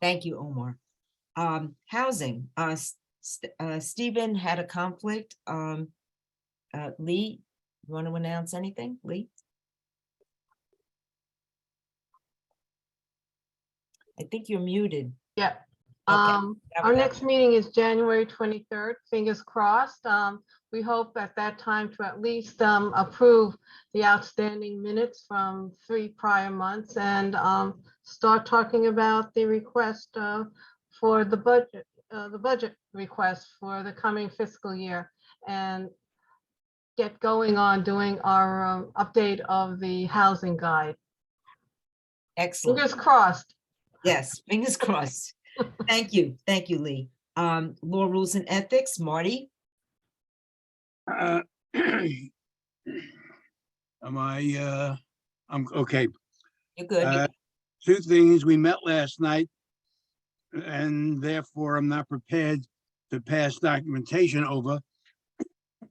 Speaker 2: Thank you, Omar. Housing, Stephen had a conflict. Lee, you want to announce anything, Lee? I think you're muted.
Speaker 15: Yeah.
Speaker 2: Okay.
Speaker 15: Our next meeting is January 23rd, fingers crossed. We hope at that time to at least approve the outstanding minutes from 3 prior months and start talking about the request for the budget request for the coming fiscal year and get going on doing our update of the housing guide.
Speaker 2: Excellent.
Speaker 15: Fingers crossed.
Speaker 2: Yes, fingers crossed. Thank you, Lee. Law, rules, and ethics, Marty.
Speaker 10: I'm okay.
Speaker 2: You're good.
Speaker 10: 2 things. We met last night and therefore I'm not prepared to pass documentation over,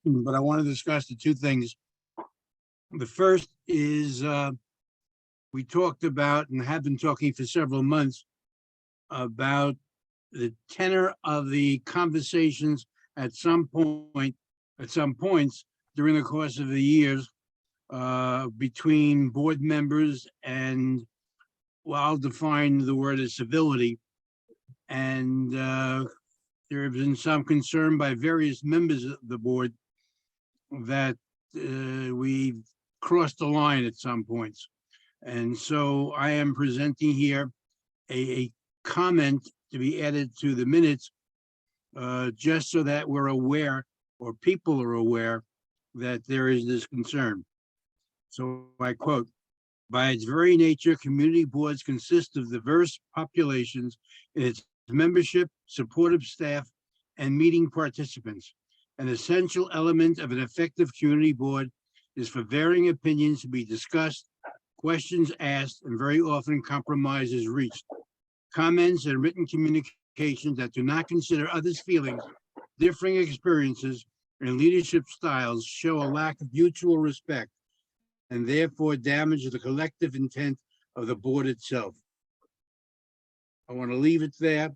Speaker 10: but I want to discuss the 2 things. The first is we talked about and have been talking for several months about the tenor of the conversations at some points during the course of the years between board members and, well, I'll define the word as civility. And there have been some concern by various members of the board that we've crossed the line at some points. And so I am presenting here a comment to be added to the minutes, just so that we're aware, or people are aware, that there is this concern. So I quote, "By its very nature, community boards consist of diverse populations in its membership, supportive staff, and meeting participants. An essential element of an effective community board is for varying opinions to be discussed, questions asked, and very often compromises reached. Comments and written communications that do not consider others' feelings, differing experiences, and leadership styles show a lack of mutual respect and therefore damage the collective intent of the board itself." I want to leave it there.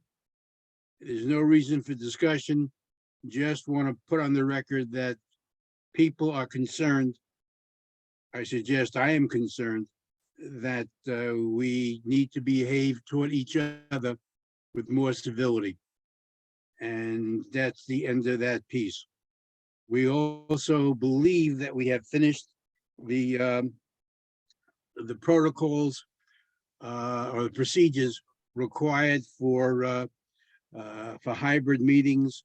Speaker 10: There's no reason for discussion. Just want to put on the record that people are concerned. I suggest I am concerned that we need to behave toward each other with more civility. And that's the end of that piece. We also believe that we have finished the protocols or the procedures required for hybrid meetings.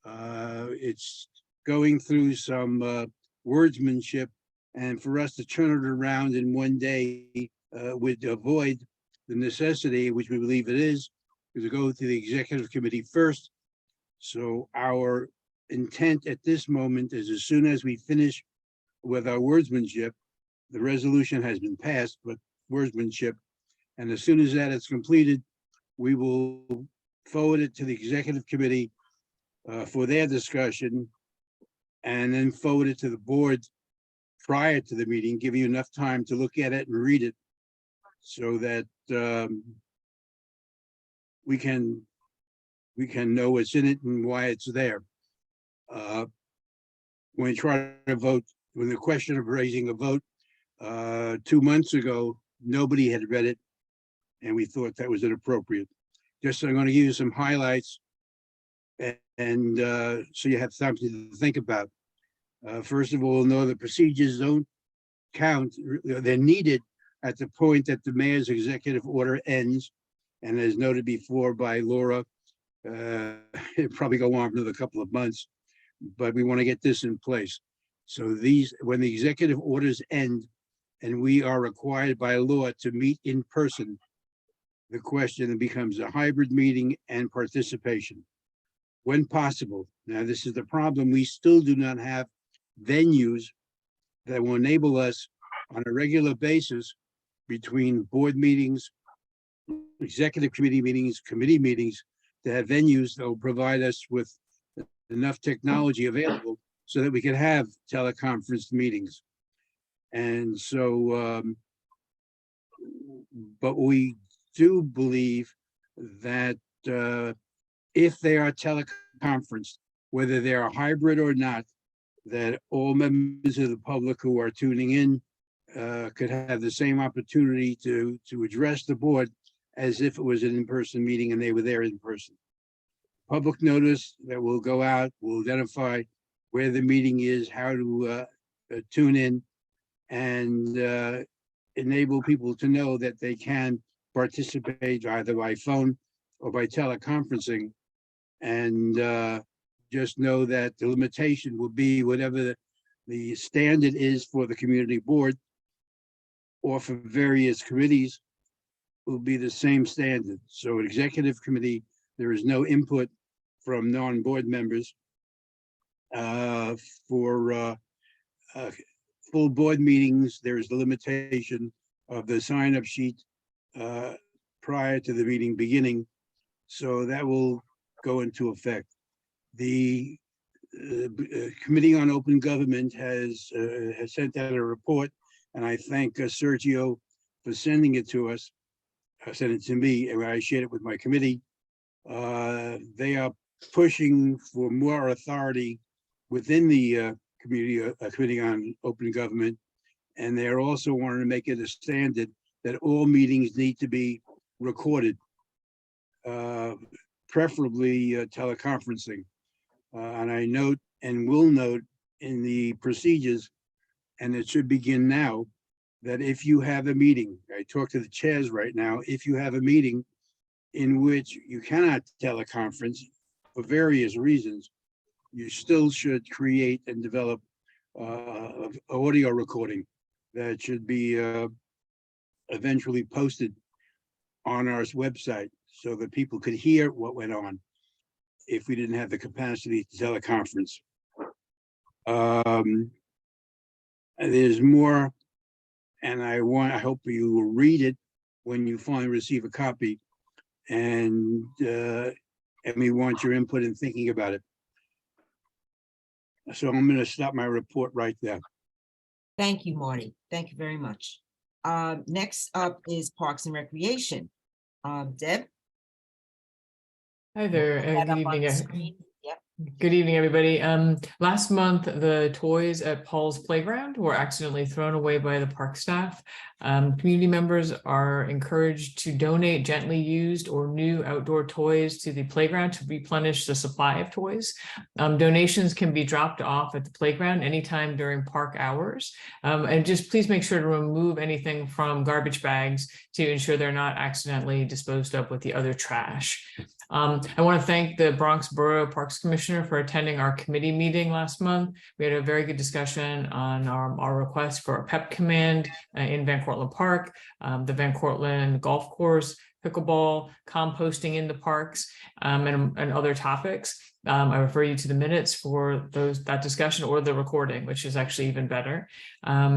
Speaker 10: It's going through some wordsmanship, and for us to turn it around in one day would avoid the necessity, which we believe it is to go to the executive committee first. So our intent at this moment is, as soon as we finish with our wordsmanship, the resolution has been passed, but wordsmanship, and as soon as that is completed, we will forward it to the executive committee for their discussion, and then forward it to the board prior to the meeting, giving you enough time to look at it and read it, so that we can know what's in it and why it's there. When we try to vote, when the question of raising a vote 2 months ago, nobody had read it, and we thought that was inappropriate. Just, I'm going to give you some highlights, and so you have something to think about. First of all, no, the procedures don't count. They're needed at the point that the mayor's executive order ends, and as noted before by Laura, it'll probably go on for another couple of months, but we want to get this in place. So these, when the executive orders end and we are required by law to meet in person, the question becomes a hybrid meeting and participation when possible. Now, this is the problem. We still do not have venues that will enable us on a regular basis between board meetings, executive committee meetings, committee meetings, to have venues that will provide us with enough technology available so that we can have teleconference meetings. And so, but we do believe that if they are teleconferenced, whether they are hybrid or not, that all members of the public who are tuning in could have the same opportunity to address the board as if it was an in-person meeting and they were there in person. Public notice that will go out will identify where the meeting is, how to tune in, and enable people to know that they can participate either by phone or by teleconferencing. And just know that the limitation will be whatever the standard is for the community board or for various committees will be the same standard. So executive committee, there is no input from non-board members. For full board meetings, there is the limitation of the sign-up sheet prior to the meeting beginning. So that will go into effect. The Committee on Open Government has sent out a report, and I thank Sergio for sending it to us. Sent it to me, and I shared it with my committee. They are pushing for more authority within the Committee on Open Government, and they're also wanting to make it a standard that all meetings need to be recorded, preferably teleconferencing. And I note and will note in the procedures, and it should begin now, that if you have a meeting, I talk to the chairs right now, if you have a meeting in which you cannot teleconference for various reasons, you still should create and develop audio recording that should be eventually posted on our website so that people could hear what went on if we didn't have the capacity to teleconference. There's more, and I hope you will read it when you finally receive a copy, and we want your input in thinking about it. So I'm going to stop my report right there.
Speaker 2: Thank you, Marty. Thank you very much. Next up is Parks and Recreation. Deb?
Speaker 16: Hi there,
Speaker 2: Put that
Speaker 16: good
Speaker 2: up on
Speaker 16: evening.
Speaker 2: the screen. Yep.
Speaker 16: Good evening, everybody. Last month, the toys at Paul's Playground were accidentally thrown away by the park staff. Community members are encouraged to donate gently used or new outdoor toys to the playground to replenish the supply of toys. Donations can be dropped off at the playground anytime during park hours. And just please make sure to remove anything from garbage bags to ensure they're not accidentally disposed of with the other trash. I want to thank the Bronx Borough Parks Commissioner for attending our committee meeting last month. We had a very good discussion on our request for a PEP command in Van Cortlandt Park, the Van Cortlandt Golf Course, pickleball, composting in the parks, and other topics. I refer you to the minutes for that discussion or the recording, which is actually even better.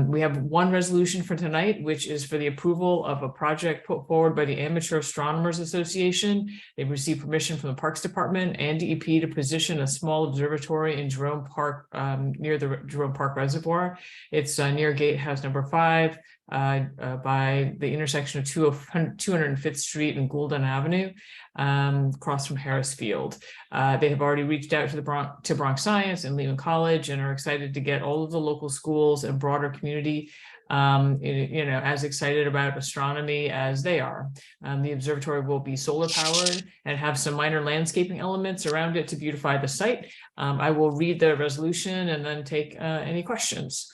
Speaker 16: We have one resolution for tonight, which is for the approval of a project put forward by the Amateur Astronomers Association. They've received permission from the Parks Department and DEP to position a small observatory in Jerome Park, near the Jerome Park Reservoir. It's near Gatehouse number 5. By the intersection of 205th Street and Goulden Avenue, across from Harris Field. They have already reached out to the Bronx Science and Lehman College and are excited to get all of the local schools and broader community as excited about astronomy as they are. The observatory will be solar powered and have some minor landscaping elements around it to beautify the site. I will read the resolution and then take any questions.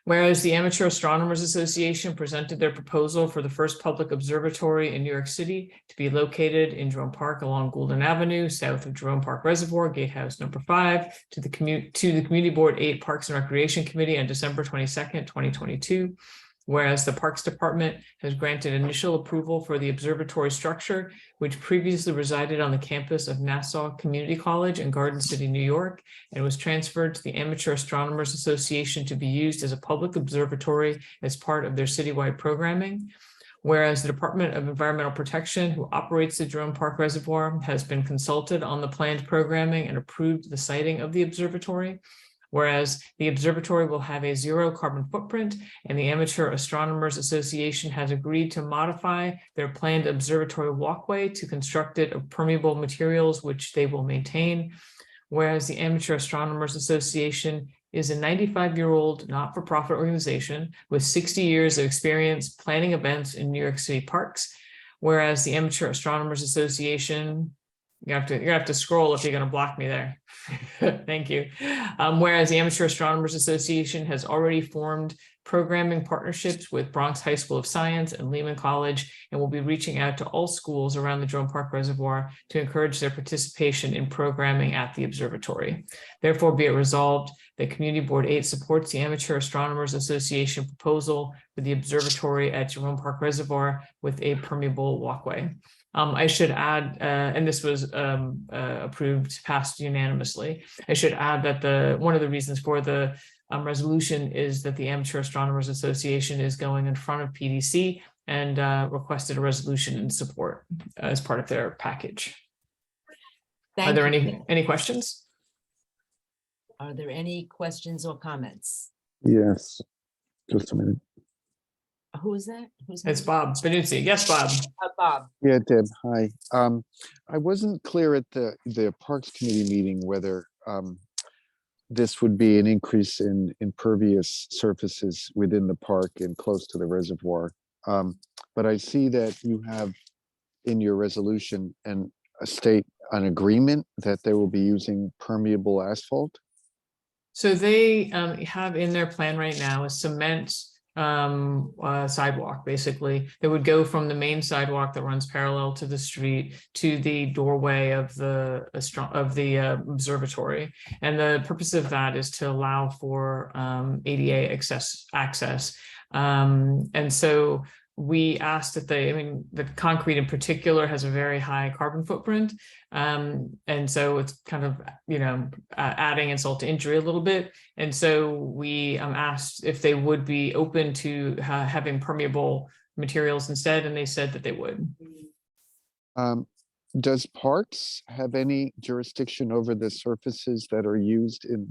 Speaker 16: Whereas the Amateur Astronomers Association presented their proposal for the first public observatory in New York City to be located in Jerome Park along Goulden Avenue, south of Jerome Park Reservoir, Gatehouse number 5, to the Community Board 8 Parks and Recreation Committee on December 22nd, 2022. Whereas the Parks Department has granted initial approval for the observatory structure, which previously resided on the campus of Nassau Community College in Garden City, New York, and was transferred to the Amateur Astronomers Association to be used as a public observatory as part of their citywide programming. Whereas the Department of Environmental Protection, who operates the Jerome Park Reservoir, has been consulted on the planned programming and approved the siting of the observatory. Whereas the observatory will have a zero carbon footprint, and the Amateur Astronomers Association has agreed to modify their planned observatory walkway to construct it of permeable materials, which they will maintain. Whereas the Amateur Astronomers Association is a 95-year-old not-for-profit organization with 60 years of experience planning events in New York City parks. Whereas the Amateur Astronomers Association, you're gonna have to scroll if you're gonna block me there. Thank you. Whereas the Amateur Astronomers Association has already formed programming partnerships with Bronx High School of Science and Lehman College, and will be reaching out to all schools around the Jerome Park Reservoir to encourage their participation in programming at the observatory. Therefore, be it resolved that Community Board 8 supports the Amateur Astronomers Association proposal for the observatory at Jerome Park Reservoir with a permeable walkway. I should add, and this was approved, passed unanimously. I should add that one of the reasons for the resolution is that the Amateur Astronomers Association is going in front of PDC and requested a resolution in support as part of their package. Are there any questions?
Speaker 2: Are there any questions or comments?
Speaker 17: Yes, just a minute.
Speaker 2: Who is that?
Speaker 16: It's Bob Benuzzi. Yes, Bob.
Speaker 2: Bob.
Speaker 17: Yeah, Deb, hi. I wasn't clear at the Parks Committee meeting whether this would be an increase in impervious surfaces within the park and close to the reservoir. But I see that you have in your resolution an agreement that they will be using permeable asphalt.
Speaker 16: So they have in their plan right now a cement sidewalk, basically, that would go from the main sidewalk that runs parallel to the street to the doorway of the observatory. And the purpose of that is to allow for ADA access. And so we asked that the concrete in particular has a very high carbon footprint. And so it's kind of, adding insult to injury a little bit. And so we asked if they would be open to having permeable materials instead, and they said that they would.
Speaker 17: Does Parks have any jurisdiction over the surfaces that are used in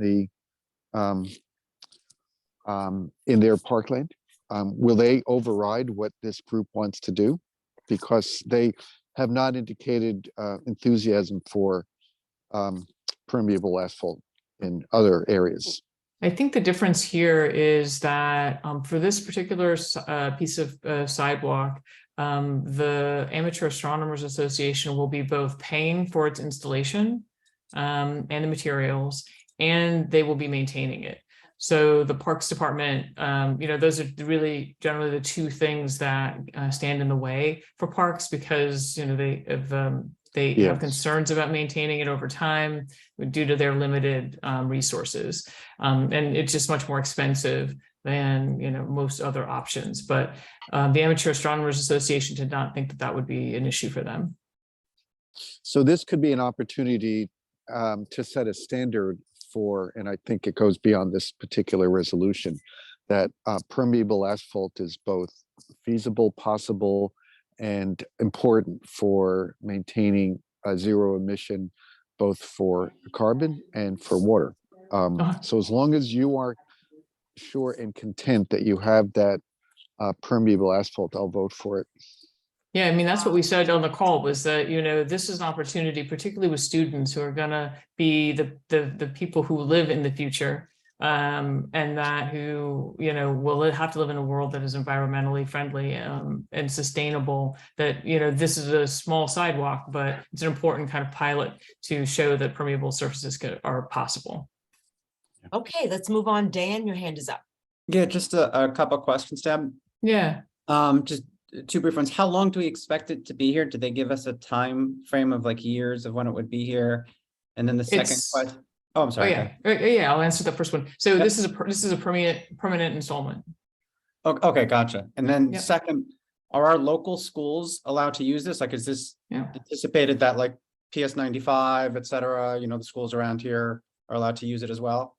Speaker 17: their parkland? Will they override what this group wants to do? Because they have not indicated enthusiasm for permeable asphalt in other areas.
Speaker 16: I think the difference here is that for this particular piece of sidewalk, the Amateur Astronomers Association will be both paying for its installation and the materials, and they will be maintaining it. So the Parks Department, those are really generally the two things that stand in the way for parks, because they have concerns about maintaining it over time due to their limited resources, and it's just much more expensive than most other options. But the Amateur Astronomers Association did not think that would be an issue for them.
Speaker 17: So this could be an opportunity to set a standard for, and I think it goes beyond this particular resolution, that permeable asphalt is both feasible, possible, and important for maintaining a zero emission, both for carbon and for water. So as long as you are sure and content that you have that permeable asphalt, I'll vote for it.
Speaker 16: Yeah, I mean, that's what we said on the call, was that, this is an opportunity, particularly with students who are going to be the people who live in the future, and that who, will have to live in a world that is environmentally friendly and sustainable, that, this is a small sidewalk, but it's an important kind of pilot to show that permeable surfaces are possible.
Speaker 2: Okay, let's move on. Dan, your hand is up.
Speaker 18: Yeah, just a couple questions, Deb.
Speaker 16: Yeah.
Speaker 18: Just two brief ones. How long do we expect it to be here? Did they give us a time frame of like years of when it would be here? And then the second question. Oh, I'm sorry.
Speaker 16: Yeah, I'll answer the first one. So yep. This is a permanent installment.
Speaker 18: Okay, gotcha. And then second, are our local schools allowed to use this? Like, is this anticipated that like PS 95, et cetera, the schools around here are allowed to use it as well?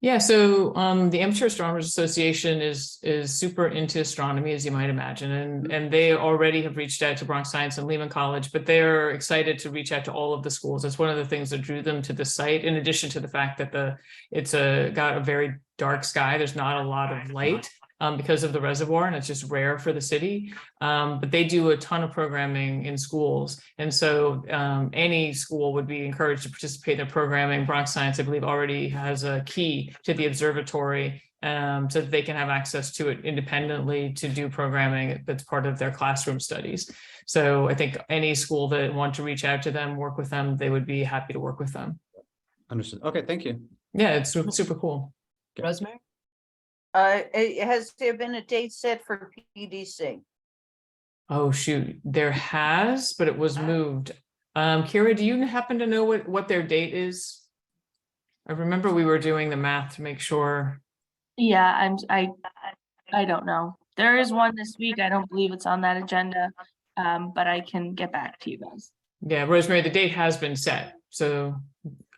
Speaker 16: Yeah, so the Amateur Astronomers Association is super into astronomy, as you might imagine, and they already have reached out to Bronx Science and Lehman College, but they're excited to reach out to all of the schools. That's one of the things that drew them to the site, in addition to the fact that it's got a very dark sky. There's not a lot of light because of the reservoir, and it's just rare for the city. But they do a ton of programming in schools. And so any school would be encouraged to participate in their programming. Bronx Science, I believe, already has a key to the observatory so that they can have access to it independently to do programming that's part of their classroom studies. So I think any school that want to reach out to them, work with them, they would be happy to work with them.
Speaker 18: Understood. Okay, thank you.
Speaker 16: Yeah, it's super cool.
Speaker 2: Rosemary?
Speaker 3: Has there been a date set for PDC?
Speaker 16: Oh, shoot. There has, but it was moved. Kira, do you happen to know what their date is? I remember we were doing the math to make sure.
Speaker 11: Yeah, I don't know. There is one this week. I don't believe it's on that agenda, but I can get back to you guys.
Speaker 16: Yeah, Rosemary, the date has been set. So,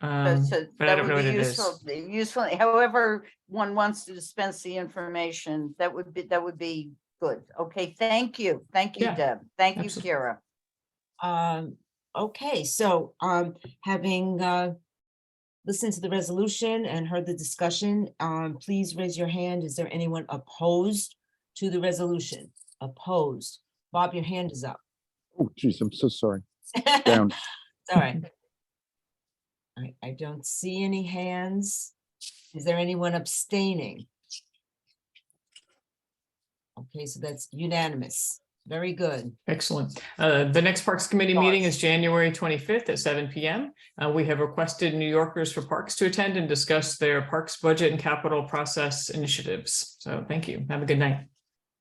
Speaker 16: but I don't know what it is.
Speaker 3: Useful, however one Wants to dispense the information, that would be good. Okay, thank you, Deb. Thank you, Kira.
Speaker 2: Okay, so having listened to the resolution and heard the discussion, please raise your hand. Is there anyone opposed to the resolution? Opposed? Bob, your hand is up.
Speaker 17: Oh, geez, I'm so sorry. Down.
Speaker 2: All right. I don't see any hands. Is there anyone abstaining? Okay, so that's unanimous. Very good.
Speaker 16: Excellent. The next Parks Committee meeting is January 25th at 7 p.m. We have requested New Yorkers for Parks to attend and discuss their parks budget and capital process initiatives. So thank you. Have a good night.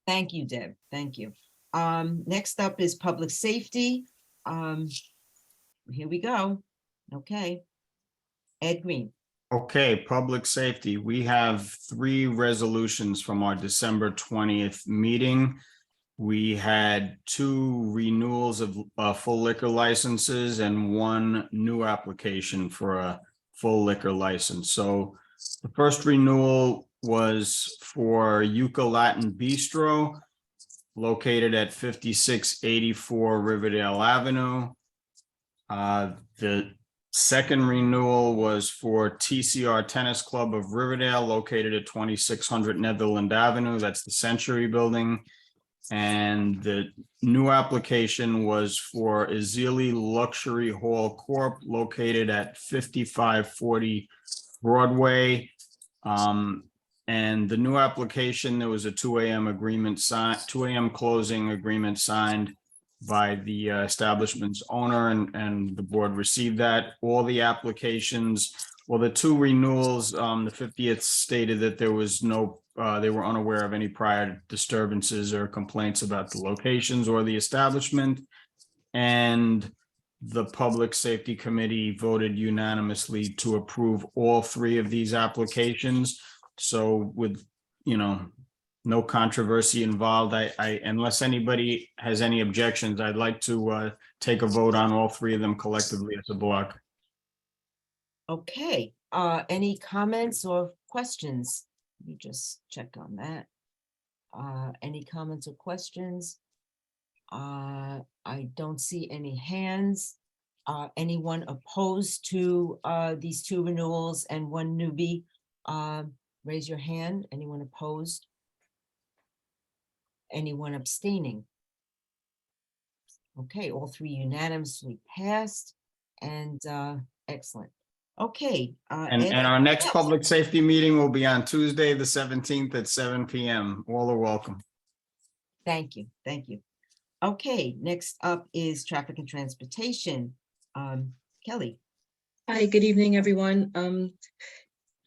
Speaker 2: Thank you, Deb. Thank you. Next up is public safety. Here we go. Okay. Ed Green.
Speaker 19: Okay, public safety. We have 3 resolutions from our December 20th meeting. We had 2 renewals of full liquor licenses and 1 new application for a full liquor license. So the first renewal was for Yucca Latin Bistro, located at 5684 Riverdale Avenue. The second renewal was for TCR Tennis Club of Riverdale, located at 2600 Netherland Avenue. That's the Century Building. And the new application was for Ezeli Luxury Hall Corp. Located at 5540 Broadway. And the new application, there was a 2 a.m. agreement signed, 2 a.m. closing agreement signed by the establishment's owner, and the board received that. All the applications, well, the two renewals, the 50th stated that there was no, they were unaware of any prior disturbances or complaints about the locations or the establishment. And the Public Safety Committee voted unanimously to approve all three of these applications. So with, no controversy involved, I unless anybody has any objections, I'd like to take a vote on all three of them collectively as a block.
Speaker 2: Okay, any comments or questions? Let me just check on that. Any comments or questions? I don't see any hands. Anyone opposed to these two renewals and one newbie? Raise your hand. Anyone opposed? Anyone abstaining? Okay, all three unanimously passed, and excellent. Okay.
Speaker 19: And
Speaker 2: Ed?
Speaker 19: our next
Speaker 2: Yes.
Speaker 19: public safety meeting will be on Tuesday, the 17th at 7 p.m. All are welcome.
Speaker 2: Thank you, thank you. Okay, next up is traffic and transportation. Kelly.
Speaker 20: Hi, good evening, everyone.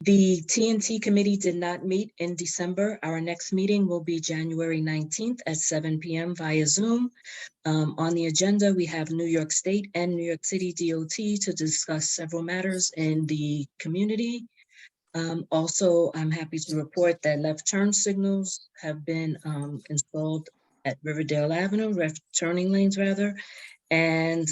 Speaker 20: The TNT committee did not meet in December. Our next meeting will be January 19th at 7 p.m. via Zoom. On the agenda, we have New York State and New York City DOT to discuss several matters in the community. Also, I'm happy to report that left turn signals have been installed at Riverdale Avenue, left turning lanes rather. And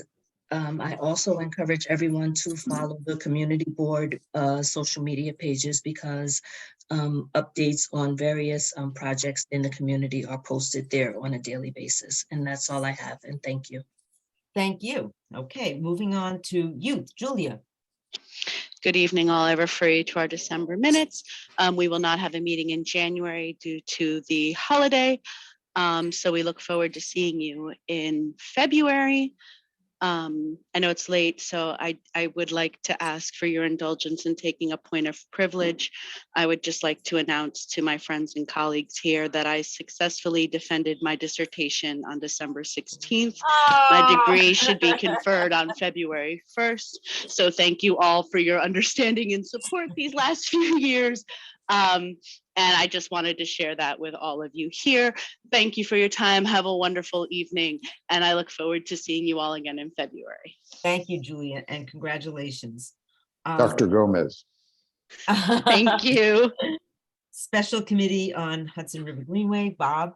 Speaker 20: I also encourage everyone to follow the community board social media pages, because updates on various projects in the community are posted there on a daily basis. And that's all I have. And thank you.
Speaker 2: Thank you. Okay, moving on to youth. Julia.
Speaker 21: Good evening, all. I refer you to our December minutes. We will not have a meeting in January due to the holiday. So we look forward to seeing you in February. I know it's late, so I would like to ask for your indulgence in taking a point of privilege. I would just like to announce to my friends and colleagues here that I successfully defended my dissertation on December 16th. My degree should be conferred on February 1st. So thank you all for your understanding and support these last few years. And I just wanted to share that with all of you here. Thank you for your time. Have a wonderful evening. And I look forward to seeing you all again in February.
Speaker 2: Thank you, Julia, and congratulations.
Speaker 17: Dr. Gomez.
Speaker 21: Thank you.
Speaker 2: Special Committee on Hudson River Greenway, Bob.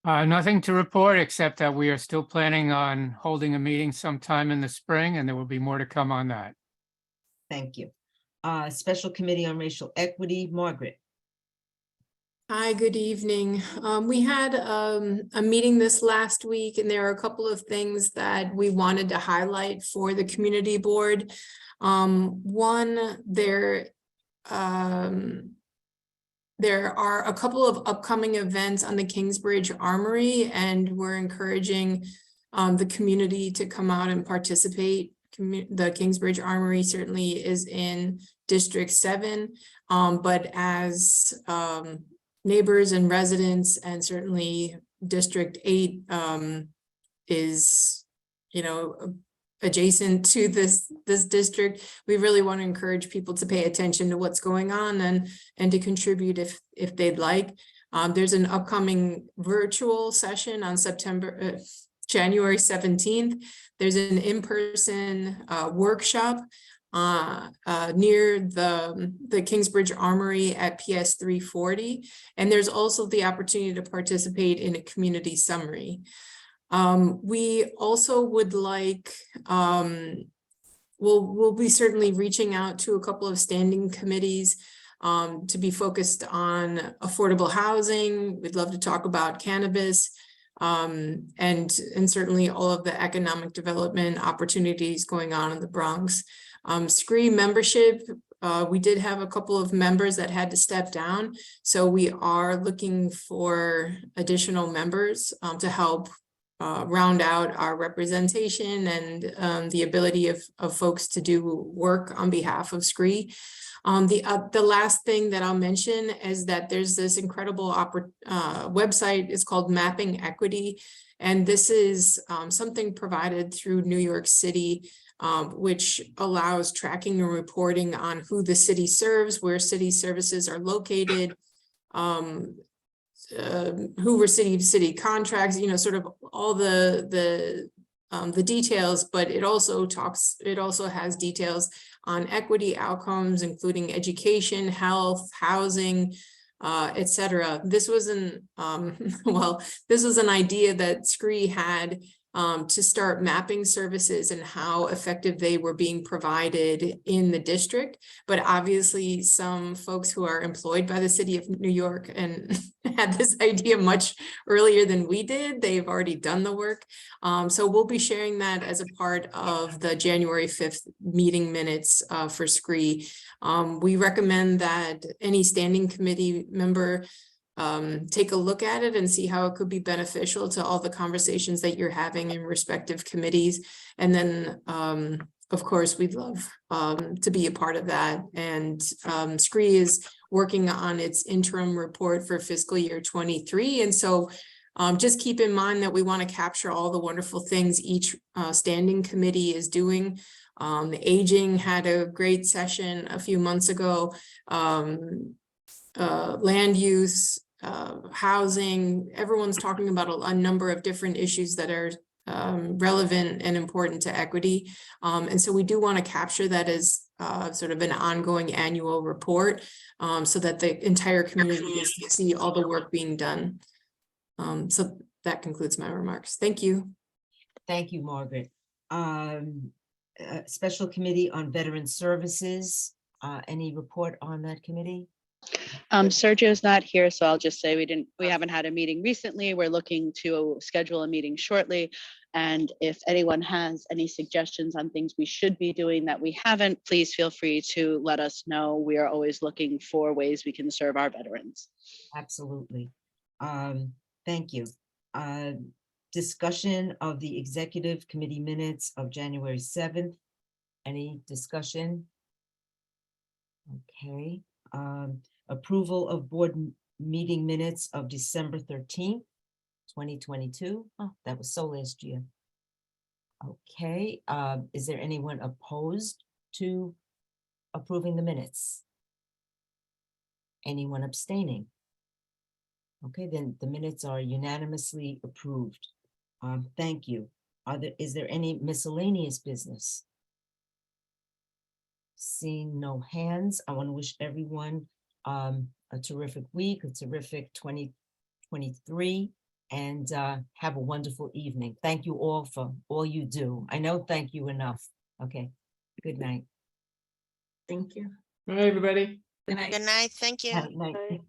Speaker 22: Nothing to report, except that we are still planning on holding a meeting sometime in the spring, and there will be more to come on that.
Speaker 2: Thank you. Special Committee on Racial Equity, Margaret.
Speaker 23: Hi, good evening. We had a meeting this last week, and there are a couple of things that we wanted to highlight for the community board. One, there are a couple of upcoming events on the Kingsbridge Armory, and we're encouraging the community to come out and participate. The Kingsbridge Armory certainly is in District 7, but as neighbors and residents, and certainly District 8 is, adjacent to this district, we really want to encourage people to pay attention to what's going on and to contribute if they'd like. There's an upcoming virtual session on January 17th. There's an in-person workshop near the Kingsbridge Armory at PS 340. And there's also the opportunity to participate in a community summary. We also would like, we'll be certainly reaching out to a couple of standing committees to be focused on affordable housing. We'd love to talk about cannabis. And certainly all of the economic development opportunities going on in the Bronx. SCREE membership we did have a couple of members that had to step down. So we are looking for additional members to help round out our representation and the ability of folks to do work on behalf of SCREE. The last thing that I'll mention is that there's this incredible website. It's called Mapping Equity. And this is something provided through New York City, which allows tracking and reporting on who the city serves, where city services are located, who receive city contracts, you know, sort of all the details, but it also has details on equity outcomes, including education, health, housing, etc. This was an this was an idea that SCREE had to start mapping services and how effective they were being provided in the district. But obviously some folks who are employed by the city of New York and had this idea much earlier than we did, they've already done the work. So we'll be sharing that as a part of the January 5th meeting minutes for SCREE. We recommend that any standing committee member take a look at it and see how it could be beneficial to all the conversations that you're having in respective committees. And then, of course, we'd love to be a part of that. And SCREE is working on its interim report for fiscal year 23. And so just keep in mind that we want to capture all the wonderful things each standing committee is doing. The aging had a great session a few months ago. Land use, housing, everyone's talking about a number of different issues that are relevant and important to equity. And so we do want to capture that as sort of an ongoing annual report so that the entire community gets to see all the work being done. So that concludes my remarks. Thank you.
Speaker 2: Thank you, Margaret. Special Committee on Veteran Services, any report on that committee?
Speaker 21: Sergio's not here, so I'll just say we haven't had a meeting recently. We're looking to schedule a meeting shortly. And if anyone has any suggestions on things we should be doing that we haven't, please feel free to let us know. We are always looking for ways we can serve our veterans.
Speaker 2: Absolutely. Thank you. Discussion of the Executive Committee minutes of January 7th. Any discussion? Okay. Approval of board meeting minutes of December 13th, 2022. Oh, that was so last year. Okay. Is there anyone opposed to approving the minutes? Anyone abstaining? Okay, then the minutes are unanimously approved. Thank you. Is there any miscellaneous business? Seeing no hands, I want to wish everyone a terrific week, a terrific 2023, and have a wonderful evening. Thank you all for all you do. I know thank you enough. Okay, good night.
Speaker 23: Thank you.
Speaker 16: Bye, everybody.
Speaker 23: Good night.
Speaker 8: Good night. Thank you.
Speaker 2: Good night.